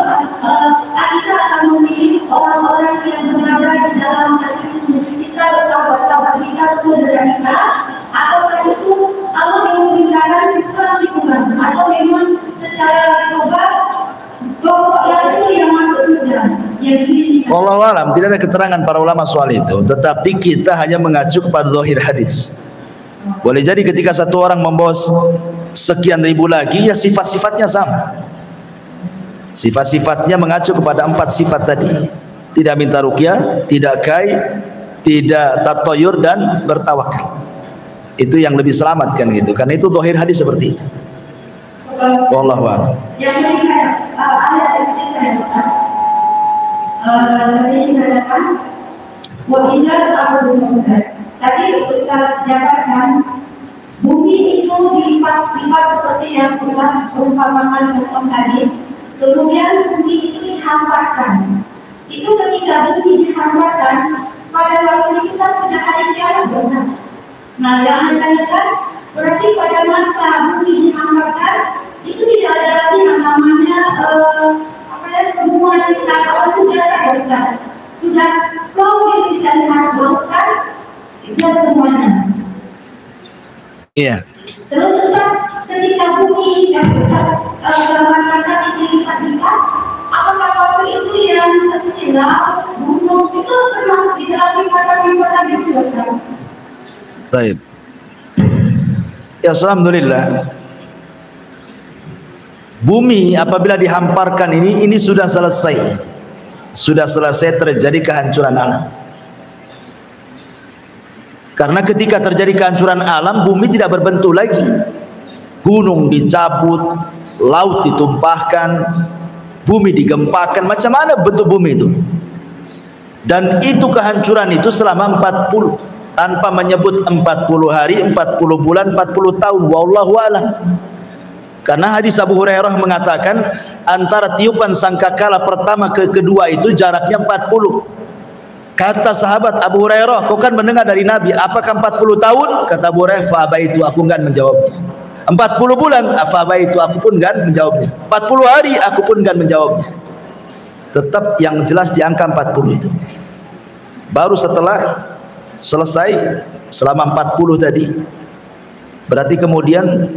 kita akan memilih orang-orang yang berada di dalam hati kita, sahabat-sahabat kita, saudara kita, atau itu Allah yang memberitakan sikuran atau memang secara global kelompok yang itu yang masuk surga. Wallahu alam, tidak ada keterangan para ulama soal itu, tetapi kita hanya mengacu kepada zahir hadis. Boleh jadi ketika satu orang membawa sekian ribu lagi, ya sifat-sifatnya sama. Sifat-sifatnya mengacu kepada 4 sifat tadi. Tidak minta ruqyah, tidak kai, tidak tatoyur, dan bertawakal. Itu yang lebih selamat kan gitu. Karena itu zahir hadis seperti itu. Wallahu a'lam. Yang ini ada yang dikatakan wa idza al-ardu tadi Ustaz jabarkan bumi itu dilipat-lipat seperti yang Ustaz perumpamakan tadi. Kemudian bumi itu dihamparkan. Itu ketika bumi dihamparkan, pada waktu itu kan sudah hari kiamat besar. Nah, yang ditanyakan berarti pada masa bumi dihamparkan itu tidak ada lagi yang namanya semua cerita Allah sudah ada Ustaz. Sudah mau dibicarakan dia semuanya. Iya. Terus Ustaz, ketika bumi dan gambaran tadi dilipat-lipat, apakah waktu itu yang seperti laut, gunung itu termasuk di dalam lipatan-lipatan itu, Ustaz? Baik. Ya, alhamdulillah. Bumi apabila dihamparkan ini sudah selesai. Sudah selesai terjadi kehancuran alam. Karena ketika terjadi kehancuran alam, bumi tidak berbentuk lagi. Gunung dicabut, laut ditumpahkan, bumi digempakan. Macam mana bentuk bumi itu? Dan itu kehancuran itu selama 40, tanpa menyebut 40 hari, 40 bulan, 40 tahun. Wallahu a'lam. Karena hadis Abu Hurairah mengatakan antara tiupan sangkakala pertama ke kedua itu jaraknya 40. Kata sahabat Abu Hurairah, kau kan mendengar dari Nabi, apakah 40 tahun? Kata Abu Hurairah, fa'abaitu, aku enggak menjawabnya. 40 bulan, fa'abaitu, aku pun enggak menjawabnya. 40 hari, aku pun enggak menjawabnya. Tetap yang jelas di angka 40 itu. Baru setelah selesai selama 40 tadi, berarti kemudian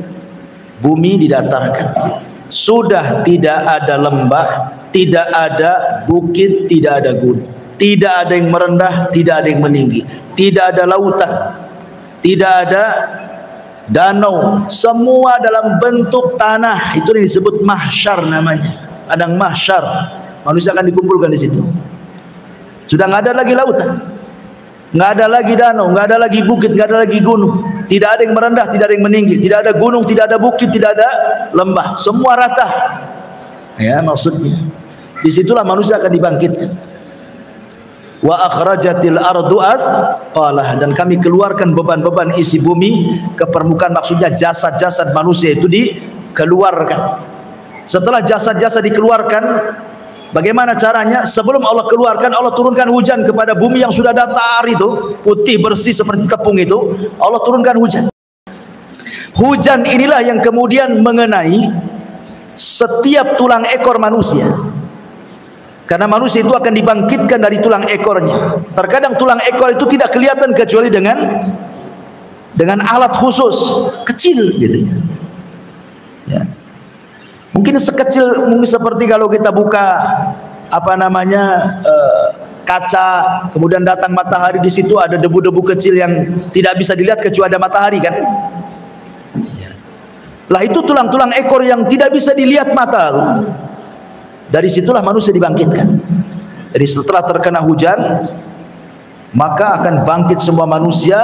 bumi didatarkan. Sudah tidak ada lembah, tidak ada bukit, tidak ada gunung, tidak ada yang merendah, tidak ada yang meninggi, tidak ada lautan, tidak ada danau, semua dalam bentuk tanah. Itu yang disebut mahsyar namanya, padang mahsyar. Manusia akan dikumpulkan di situ. Sudah nggak ada lagi lautan, nggak ada lagi danau, nggak ada lagi bukit, nggak ada lagi gunung, tidak ada yang merendah, tidak ada yang meninggi, tidak ada gunung, tidak ada bukit, tidak ada lembah, semua rata. Ya, maksudnya disitulah manusia akan dibangkitkan. Wa akhrajatil ardu athqalaha, dan kami keluarkan beban-beban isi bumi ke permukaan. Maksudnya jasad-jasad manusia itu dikeluarkan. Setelah jasad-jasad dikeluarkan, bagaimana caranya? Sebelum Allah keluarkan, Allah turunkan hujan kepada bumi yang sudah datar itu, putih bersih seperti tepung itu. Allah turunkan hujan. Hujan inilah yang kemudian mengenai setiap tulang ekor manusia. Karena manusia itu akan dibangkitkan dari tulang ekornya. Terkadang tulang ekor itu tidak kelihatan kecuali dengan alat khusus, kecil gitu ya. Ya. Mungkin seperti kalau kita buka kaca, kemudian datang matahari, di situ ada debu-debu kecil yang tidak bisa dilihat kecuali ada matahari kan. Ya. Lah itu tulang-tulang ekor yang tidak bisa dilihat mata. Dari situlah manusia dibangkitkan. Jadi setelah terkena hujan, maka akan bangkit semua manusia,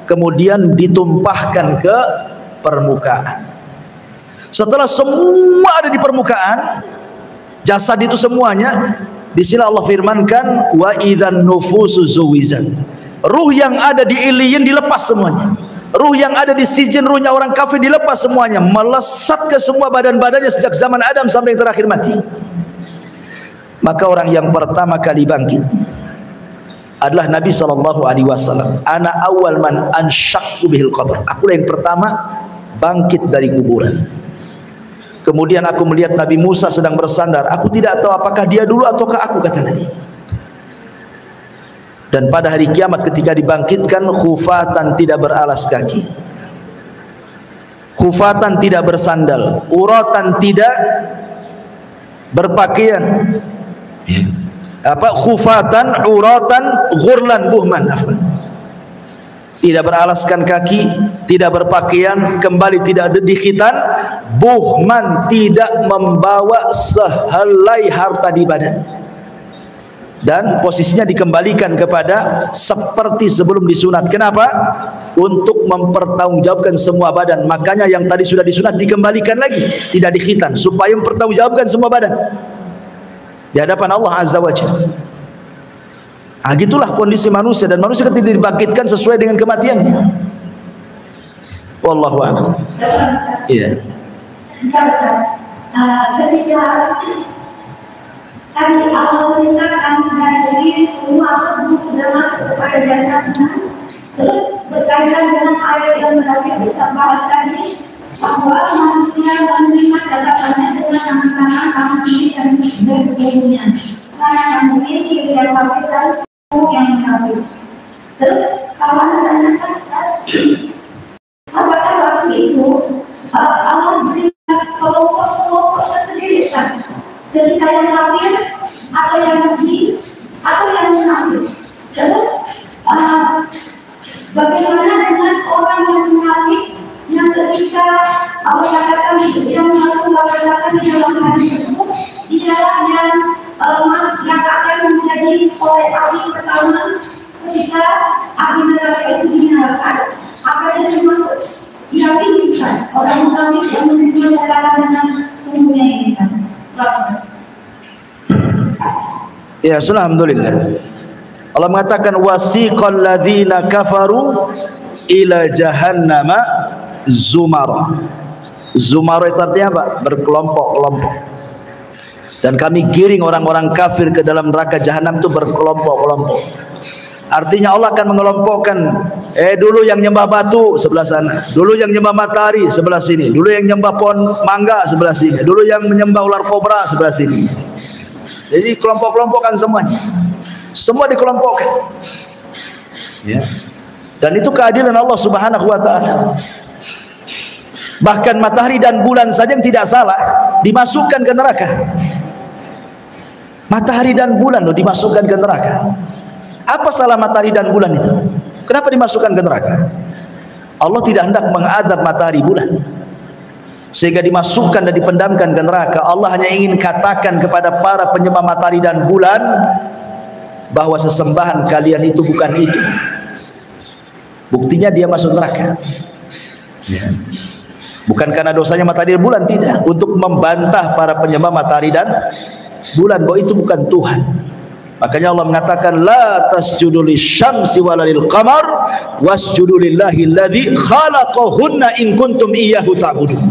kemudian ditumpahkan ke permukaan. Setelah semua ada di permukaan, jasad itu semuanya, di sini Allah firmankan, wa idzan nufusu zuwizat. Ruh yang ada di iliyin dilepas semuanya. Ruh yang ada di sijin, ruhnya orang kafir dilepas semuanya, melesat ke semua badan-badannya sejak zaman Adam sampai yang terakhir mati. Maka orang yang pertama kali bangkit adalah Nabi SAW. Ana awal man ansyaqtu bihil qabr. Akulah yang pertama bangkit dari kuburan. Kemudian aku melihat Nabi Musa sedang bersandar. Aku tidak tahu apakah dia dulu ataukah aku, kata Nabi. Dan pada hari kiamat ketika dibangkitkan, khufatan, tidak beralas kaki, khufatan, tidak bersandal, uratan, tidak berpakaian, khufatan, uratan, ghurlan, buhman, tidak beralaskan kaki, tidak berpakaian, kembali tidak ada di khitan, buhman, tidak membawa sehelai harta di badan, dan posisinya dikembalikan kepada seperti sebelum disunat. Kenapa? Untuk mempertanggungjawabkan semua badan. Makanya yang tadi sudah disunat dikembalikan lagi, tidak di khitan, supaya mempertanggungjawabkan semua badan di hadapan Allah Azza wa Jalla. Gitulah kondisi manusia, dan manusia ketika dibangkitkan sesuai dengan kematiannya. Wallahu a'lam. Iya. Ketika kami Allah perintahkan dari diri semua tubuh sudah masuk kepada jasadnya, terus berkaitan dengan ayat yang terakhir kita bahas tadi, bahwa manusia menerima catatannya dengan tangan kanan, tangan kiri, dan tubuhnya. Karena yang memiliki yang kafir dan tubuh yang kafir. Terus kawan tanyakan, apakah waktu itu diajari oleh api pertama ketika api neraka itu dinyalakan, akan termasuk diyakinkan orang munafik yang menerima catatan dengan umumnya ini. Ya, alhamdulillah. Allah mengatakan wasiqal ladzina kafaru ila jahannama zumara. Zumara itu artinya apa? Berkelompok-kelompok. Dan kami giring orang-orang kafir ke dalam neraka jahanam itu berkelompok-kelompok. Artinya Allah akan mengelompokkan, dulu yang nyembah batu sebelah sana, dulu yang nyembah matahari sebelah sini, dulu yang nyembah pohon mangga sebelah sini, dulu yang menyembah ular kobra sebelah sini. Jadi kelompok-kelompokkan semuanya. Semua dikelompokkan. Ya. Dan itu keadilan Allah Subhanahu wa taala. Bahkan matahari dan bulan saja yang tidak salah dimasukkan ke neraka. Matahari dan bulan loh dimasukkan ke neraka. Apa salah matahari dan bulan itu? Kenapa dimasukkan ke neraka? Allah tidak hendak mengadab matahari bulan sehingga dimasukkan dan dipendamkan ke neraka. Allah hanya ingin katakan kepada para penyembah matahari dan bulan bahwa sesembahan kalian itu bukan itu. Buktinya dia masuk neraka. Ya. Bukan karena dosanya matahari dan bulan, tidak. Untuk membantah para penyembah matahari dan bulan bahwa itu bukan Tuhan. Makanya Allah mengatakan la tasjudu lisyamsi wala lil qamar wasjudu lillahi alladzi khalaqahunna in kuntum iyyahu ta'budun.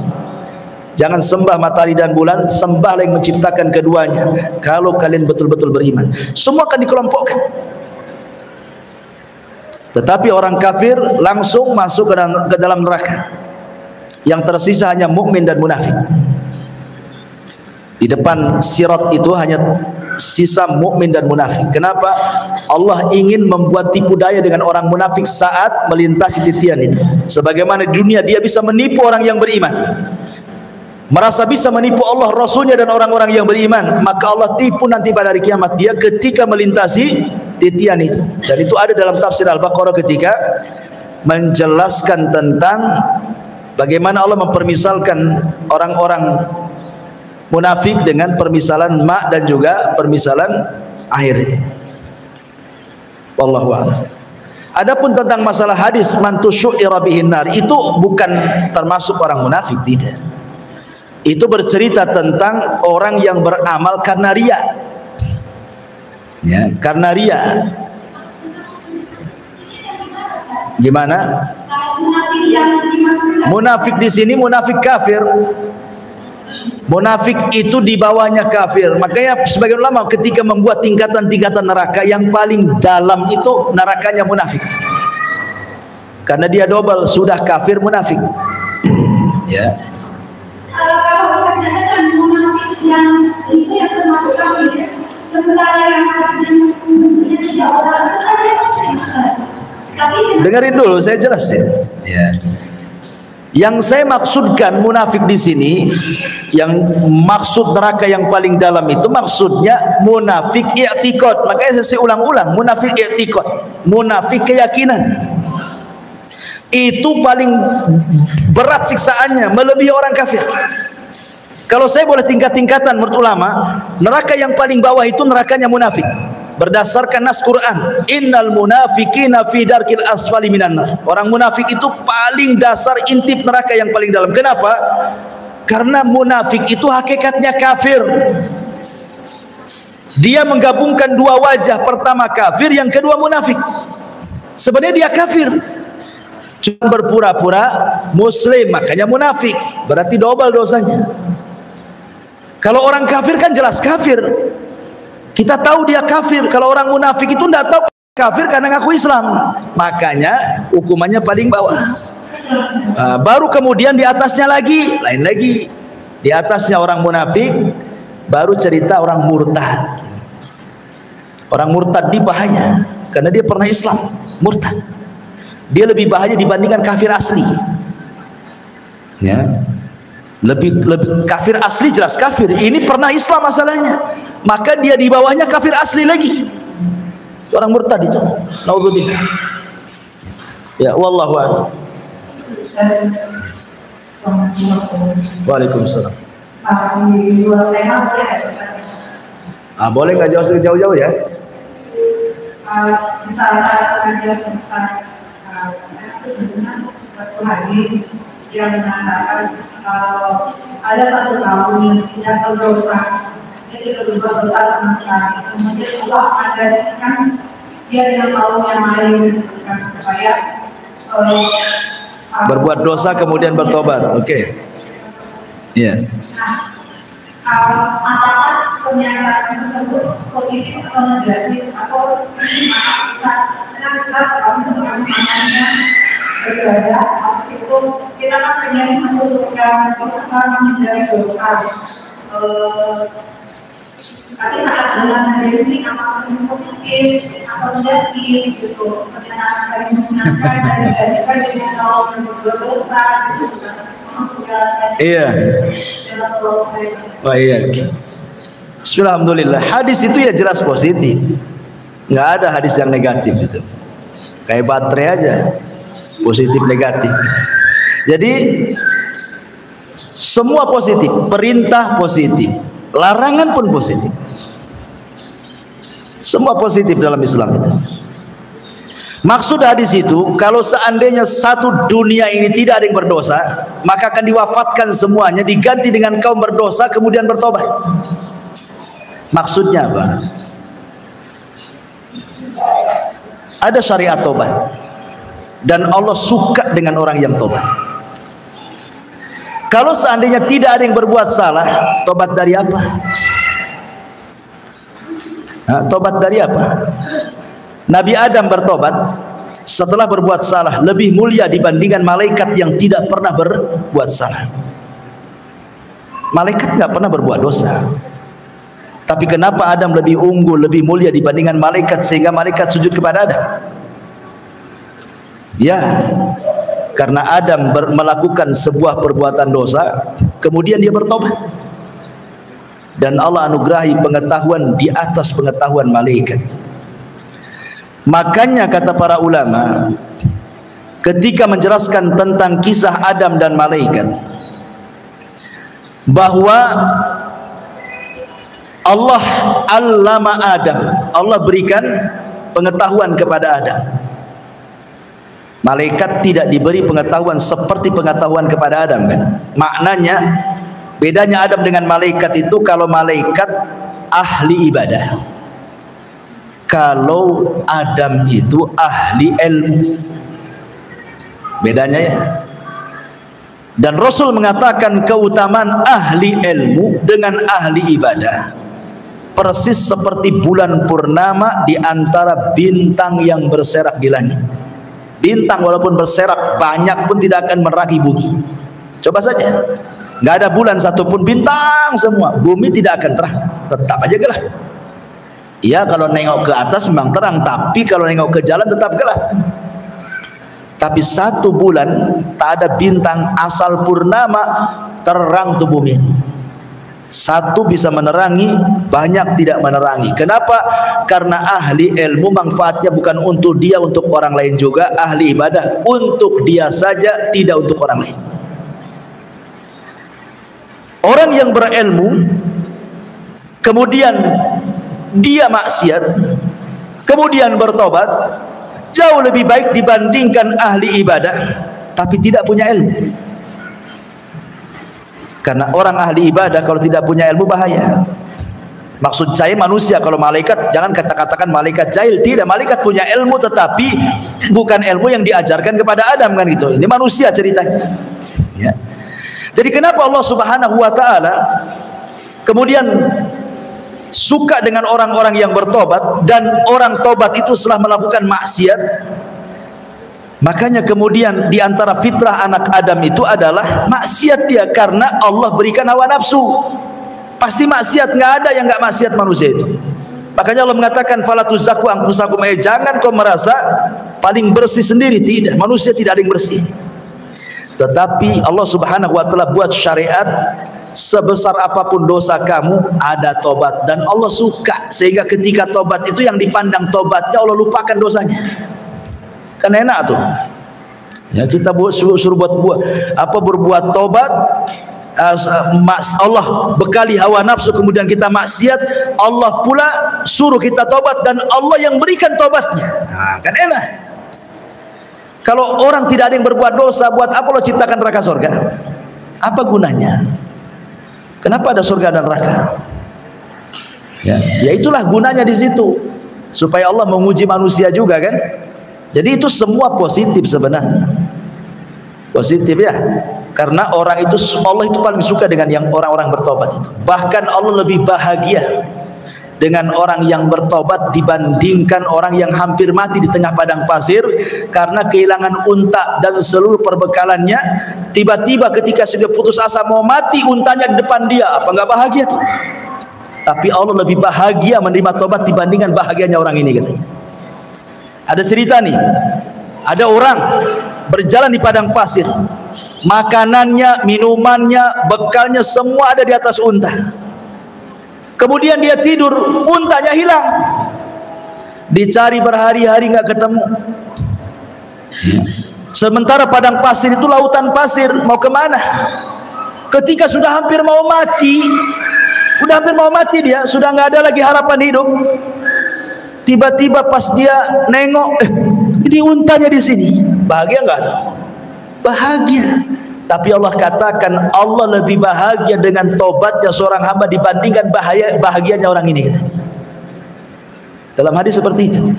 Jangan sembah matahari dan bulan, sembahlah yang menciptakan keduanya kalau kalian betul-betul beriman. Semua akan dikelompokkan. Tetapi orang kafir langsung masuk ke dalam neraka. Yang tersisa hanya mukmin dan munafik. Di depan sirat itu hanya sisa mukmin dan munafik. Kenapa? Allah ingin membuat tipu daya dengan orang munafik saat melintasi titian itu. Sebagaimana di dunia dia bisa menipu orang yang beriman, merasa bisa menipu Allah, Rasulnya dan orang-orang yang beriman, maka Allah tipu nanti pada hari kiamat dia ketika melintasi titian itu. Dan itu ada dalam tafsir Al-Baqarah ketika menjelaskan tentang bagaimana Allah mempermisalkan orang-orang munafik dengan permisalan ma dan juga permisalan air itu. Wallahu a'lam. Adapun tentang masalah hadis man tusyira bihin nar, itu bukan termasuk orang munafik, tidak. Itu bercerita tentang orang yang beramal karena riya. Ya, karena riya. Gimana? Munafik di sini munafik kafir. Munafik itu di bawahnya kafir. Makanya sebagian ulama ketika membuat tingkatan-tingkatan neraka, yang paling dalam itu nerakanya munafik. Karena dia double, sudah kafir munafik. Ya. Kalau kita katakan munafik yang itu yang termasuk kafir, sementara yang tidak orang itu ada yang masih. Dengarin dulu, saya jelasin. Ya. Yang saya maksudkan munafik di sini, yang maksud neraka yang paling dalam itu maksudnya munafik i'tiqad. Makanya saya ulang-ulang, munafik i'tiqad, munafik keyakinan. Itu paling berat siksaannya, melebihi orang kafir. Kalau saya boleh tingkat-tingkatan menurut ulama, neraka yang paling bawah itu nerakanya munafik. Berdasarkan nas Quran, innal munafiqina fi darkil asfali minan nar. Orang munafik itu paling dasar, intip neraka yang paling dalam. Kenapa? Karena munafik itu hakikatnya kafir. Dia menggabungkan dua wajah, pertama kafir, yang kedua munafik. Sebenarnya dia kafir, cuma berpura-pura muslim, makanya munafik. Berarti double dosanya. Kalau orang kafir kan jelas kafir, kita tahu dia kafir. Kalau orang munafik itu tidak tahu kafir karena ngaku Islam, makanya hukumannya paling bawah. Baru kemudian di atasnya lagi, lain lagi. Di atasnya orang munafik, baru cerita orang murtad. Orang murtad di bahaya karena dia pernah Islam, murtad. Dia lebih bahaya dibandingkan kafir asli. Ya. Lebih kafir asli jelas kafir. Ini pernah Islam masalahnya, maka dia di bawahnya kafir asli lagi. Orang murtad itu. Naudzubillah. Ya, wallahu a'lam. Waalaikumsalam. Boleh nggak jauh-jauh ya? misalnya pengajian Ustaz itu dengan satu hadis yang mengatakan kalau ada satu kaum yang tidak berdosa, jadi berbuat dosa sama sekali, kemudian Allah menjadikan dia dengan kaum yang lain supaya berbuat dosa kemudian bertobat. Oke. Iya. Apakah pernyataan tersebut positif atau negatif atau kita kalau maknanya berbeda, itu kita kan terjadi masuk surga kita menghindari dosa. Tapi saat dengan negatif ini apakah ini positif atau negatif gitu? Pernyataan dari menyenangkan dan dijadikan dengan kalau berbuat dosa itu juga. Iya. Oh iya. Bismillahirrahmanirrahim. Hadis itu ya jelas positif. Nggak ada hadis yang negatif itu. Kayak baterai aja. Positif negatif. Jadi semua positif, perintah positif, larangan pun positif. Semua positif dalam Islam itu. Maksud hadis itu, kalau seandainya satu dunia ini tidak ada yang berdosa, maka akan diwafatkan semuanya, diganti dengan kaum berdosa kemudian bertobat. Maksudnya apa? Ada syariat tobat, dan Allah suka dengan orang yang tobat. Kalau seandainya tidak ada yang berbuat salah, tobat dari apa? Tobat dari apa? Nabi Adam bertobat setelah berbuat salah, lebih mulia dibandingkan malaikat yang tidak pernah berbuat salah. Malaikat nggak pernah berbuat dosa, tapi kenapa Adam lebih unggul, lebih mulia dibandingkan malaikat sehingga malaikat sujud kepada Adam? Ya, karena Adam melakukan sebuah perbuatan dosa, kemudian dia bertobat, dan Allah anugerahi pengetahuan di atas pengetahuan malaikat. Makanya kata para ulama ketika menjelaskan tentang kisah Adam dan malaikat, bahwa Allah allama Adam, Allah berikan pengetahuan kepada Adam. Malaikat tidak diberi pengetahuan seperti pengetahuan kepada Adam kan. Maknanya bedanya Adam dengan malaikat itu, kalau malaikat ahli ibadah, kalau Adam itu ahli ilmu. Bedanya ya. Dan Rasul mengatakan keutamaan ahli ilmu dengan ahli ibadah persis seperti bulan purnama di antara bintang yang berserak di langit. Bintang walaupun berserak banyak pun tidak akan menerangi bumi. Coba saja, nggak ada bulan satupun, bintang semua, bumi tidak akan terang, tetap aja gelap. Iya, kalau nengok ke atas memang terang, tapi kalau nengok ke jalan tetap gelap. Tapi satu bulan tak ada bintang, asal purnama terang tuh bumi. Satu bisa menerangi, banyak tidak menerangi. Kenapa? Karena ahli ilmu manfaatnya bukan untuk dia, untuk orang lain juga. Ahli ibadah untuk dia saja, tidak untuk orang lain. Orang yang berilmu kemudian dia maksiat, kemudian bertobat, jauh lebih baik dibandingkan ahli ibadah tapi tidak punya ilmu. Karena orang ahli ibadah kalau tidak punya ilmu bahaya. Maksud saya manusia, kalau malaikat jangan katakan malaikat jahil, tidak, malaikat punya ilmu tetapi bukan ilmu yang diajarkan kepada Adam kan gitu. Ini manusia ceritanya. Ya. Jadi kenapa Allah Subhanahu wa taala kemudian suka dengan orang-orang yang bertobat, dan orang tobat itu setelah melakukan maksiat? Makanya kemudian diantara fitrah anak Adam itu adalah maksiat dia, karena Allah berikan hawa nafsu. Pasti maksiat, nggak ada yang nggak maksiat manusia itu. Makanya Allah mengatakan fala tuzakku anfusakum, jangan kau merasa paling bersih sendiri, tidak, manusia tidak ada yang bersih. Tetapi Allah Subhanahu wa taala buat syariat, sebesar apapun dosa kamu ada tobat, dan Allah suka sehingga ketika tobat itu yang dipandang tobatnya, Allah lupakan dosanya. Kan enak tuh ya, kita suruh berbuat tobat, Allah bekali hawa nafsu kemudian kita maksiat, Allah pula suruh kita tobat dan Allah yang berikan tobatnya. Nah, kan enak. Kalau orang tidak ada yang berbuat dosa, buat apa Allah ciptakan neraka surga? Apa gunanya? Kenapa ada surga dan neraka? Ya itulah gunanya di situ, supaya Allah menguji manusia juga kan. Jadi itu semua positif sebenarnya, positif ya. Karena orang itu, Allah itu paling suka dengan yang orang-orang bertobat itu. Bahkan Allah lebih bahagia dengan orang yang bertobat dibandingkan orang yang hampir mati di tengah padang pasir karena kehilangan unta dan seluruh perbekalannya. Tiba-tiba ketika sudah putus asa mau mati, untanya di depan dia, apa nggak bahagia tuh? Tapi Allah lebih bahagia menerima tobat dibandingkan bahagianya orang ini katanya. Ada cerita nih, ada orang berjalan di padang pasir, makanannya, minumannya, bekalnya semua ada di atas unta. Kemudian dia tidur, untanya hilang. Dicari berhari-hari nggak ketemu. Sementara padang pasir itu lautan pasir, mau kemana? Ketika sudah hampir mau mati, dia sudah nggak ada lagi harapan hidup. Tiba-tiba pas dia nengok, ini untanya di sini. Bahagia nggak tuh? Bahagia. Tapi Allah katakan Allah lebih bahagia dengan tobatnya seorang hamba dibandingkan bahagianya orang ini. Dalam hadis seperti itu.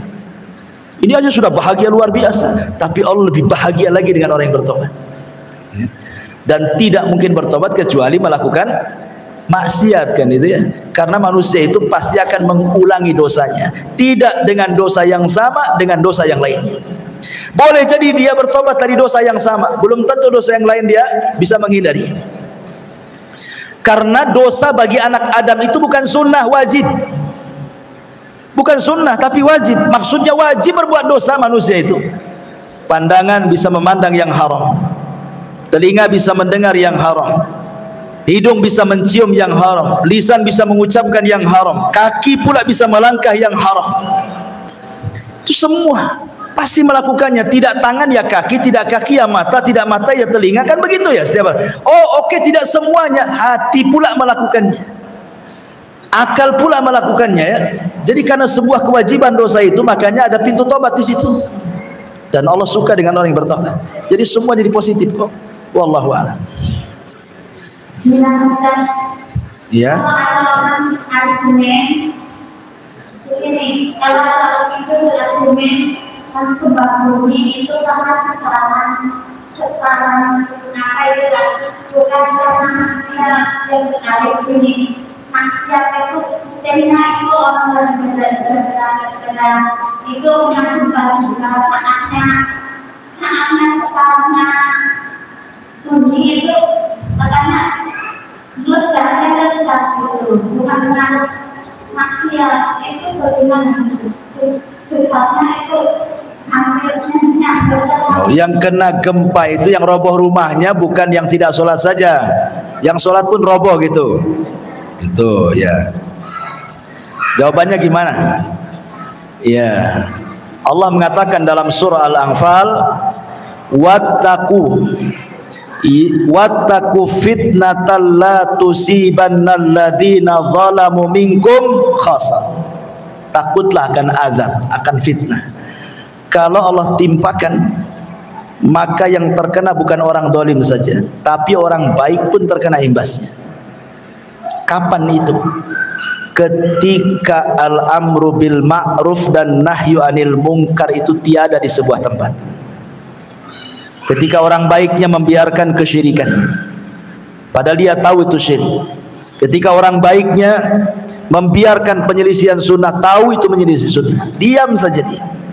Ini aja sudah bahagia luar biasa, tapi Allah lebih bahagia lagi dengan orang yang bertobat. Dan tidak mungkin bertobat kecuali melakukan maksiat kan itu ya. Karena manusia itu pasti akan mengulangi dosanya, tidak dengan dosa yang sama, dengan dosa yang lainnya. Boleh jadi dia bertobat dari dosa yang sama, belum tentu dosa yang lain dia bisa menghindari. Karena dosa bagi anak Adam itu bukan sunnah, wajib. Bukan sunnah tapi wajib. Maksudnya wajib berbuat dosa manusia itu. Pandangan bisa memandang yang haram, telinga bisa mendengar yang haram, hidung bisa mencium yang haram, lisan bisa mengucapkan yang haram, kaki pula bisa melangkah yang haram. Itu semua pasti melakukannya. Tidak tangan ya kaki, tidak kaki ya mata, tidak mata ya telinga, kan begitu ya setiap hari. Oh oke, tidak semuanya, hati pula melakukannya, akal pula melakukannya ya. Jadi karena sebuah kewajiban dosa itu, makanya ada pintu tobat di situ. Dan Allah suka dengan orang yang bertobat. Jadi semua jadi positif kok. Wallahu a'lam. Ya. Kalau itu argumen untuk bumi itu karena sekarang apa itu bukan karena manusia yang sekali ini manusia itu karena itu orang berbeda itu menentukan juga saatnya sekarangnya bumi itu karena dosa itu bukan karena manusia itu bagaimana sifatnya itu. Oh, yang kena gempa itu yang roboh rumahnya, bukan yang tidak sholat saja, yang sholat pun roboh gitu. Itu ya. Jawabannya gimana? Ya, Allah mengatakan dalam surah Al-Anfal, wattaqu fitnatal la tusibannal ladzina zalamu minkum khassa. Takutlah akan azab, akan fitnah. Kalau Allah timpakan, maka yang terkena bukan orang zalim saja, tapi orang baik pun terkena imbasnya. Kapan itu? Ketika al-amru bil ma'ruf dan nahyu anil munkar itu tiada di sebuah tempat. Ketika orang baiknya membiarkan kesyirikan, padahal dia tahu itu syirik. Ketika orang baiknya membiarkan penyelisihan sunnah, tahu itu menyelisih sunnah, diam saja dia.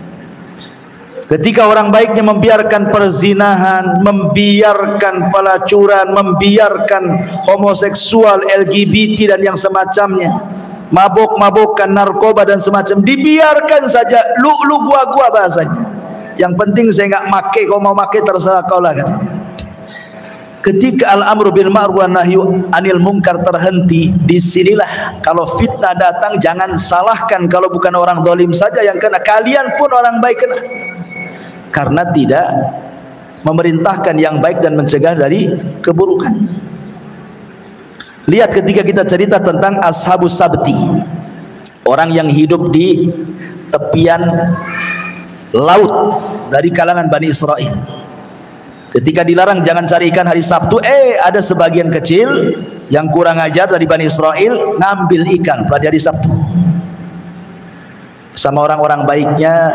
Ketika orang baiknya membiarkan perzinahan, membiarkan pelacuran, membiarkan homoseksual, LGBT dan yang semacamnya, mabuk-mabukan, narkoba dan semacam, dibiarkan saja, lu gua bahasanya. Yang penting saya nggak make, kau mau make terserah kau lah katanya. Ketika al-amru bil ma'ruf wa nahyu anil munkar terhenti, disinilah kalau fitnah datang jangan salahkan kalau bukan orang zalim saja yang kena, kalian pun orang baik kena. Karena tidak memerintahkan yang baik dan mencegah dari keburukan. Lihat ketika kita cerita tentang Ashabus Sabti, orang yang hidup di tepian laut dari kalangan Bani Israel. Ketika dilarang jangan cari ikan hari Sabtu, ada sebagian kecil yang kurang ajar dari Bani Israel ngambil ikan pada hari Sabtu. Sama orang-orang baiknya,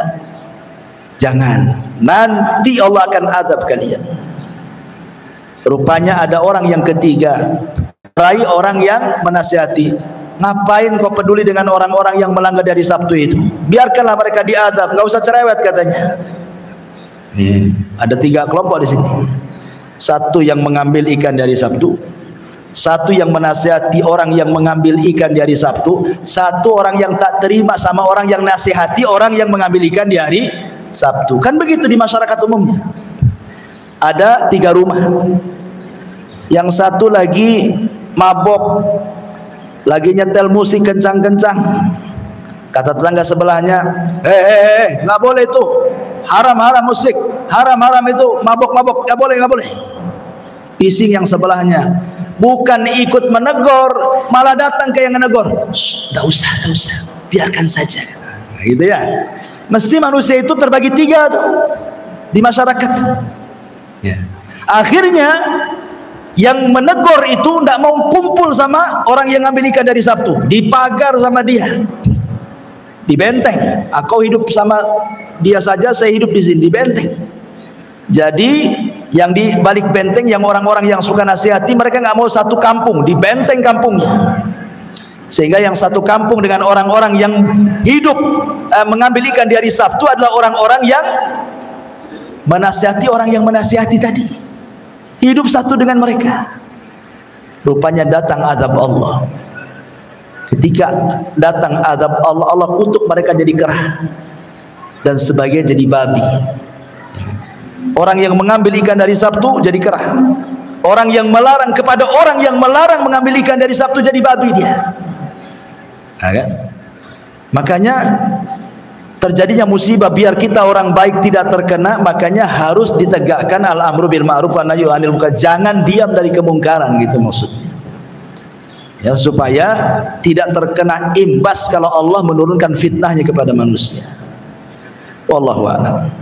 jangan, nanti Allah akan azab kalian. Rupanya ada orang yang ketiga, orang yang menasihati, ngapain kau peduli dengan orang-orang yang melanggar dari Sabtu itu? Biarkanlah mereka diazab, nggak usah cerewet katanya. Nih, ada 3 kelompok di sini. Satu yang mengambil ikan dari Sabtu, satu yang menasihati orang yang mengambil ikan di hari Sabtu, satu orang yang tak terima sama orang yang nasihati orang yang mengambil ikan di hari Sabtu. Kan begitu di masyarakat umumnya. Ada 3 rumah. Yang satu lagi mabok, lagi nyetel musik kencang-kencang. Kata tetangga sebelahnya, nggak boleh itu, haram-haram musik, haram-haram itu, mabok-mabok, nggak boleh, nggak boleh. Pising yang sebelahnya, bukan ikut menegur, malah datang ke yang menegur. Nggak usah, biarkan saja. Gitu ya. Mesti manusia itu terbagi 3 tuh di masyarakat. Ya. Akhirnya yang menegur itu tidak mau kumpul sama orang yang ngambil ikan dari Sabtu, dipagar sama dia, di benteng. Aku hidup sama dia saja, saya hidup di sini, di benteng. Jadi yang di balik benteng, yang orang-orang yang suka nasihati, mereka nggak mau satu kampung, di benteng kampungnya. Sehingga yang satu kampung dengan orang-orang yang hidup mengambil ikan di hari Sabtu adalah orang-orang yang menasihati orang yang menasihati tadi. Hidup satu dengan mereka. Rupanya datang azab Allah. Ketika datang azab Allah, Allah kutuk mereka jadi kera dan sebagian jadi babi. Orang yang mengambil ikan dari Sabtu jadi kera. Orang yang melarang kepada orang yang melarang mengambil ikan dari Sabtu jadi babi dia. Nah, kan? Makanya terjadinya musibah biar kita orang baik tidak terkena, makanya harus ditegakkan al-amru bil ma'ruf wa nahyu 'anil munkar. Jangan diam dari kemungkaran, gitu maksudnya. Ya, supaya tidak terkena imbas kalau Allah menurunkan fitnahnya kepada manusia. Wallahu a'lam.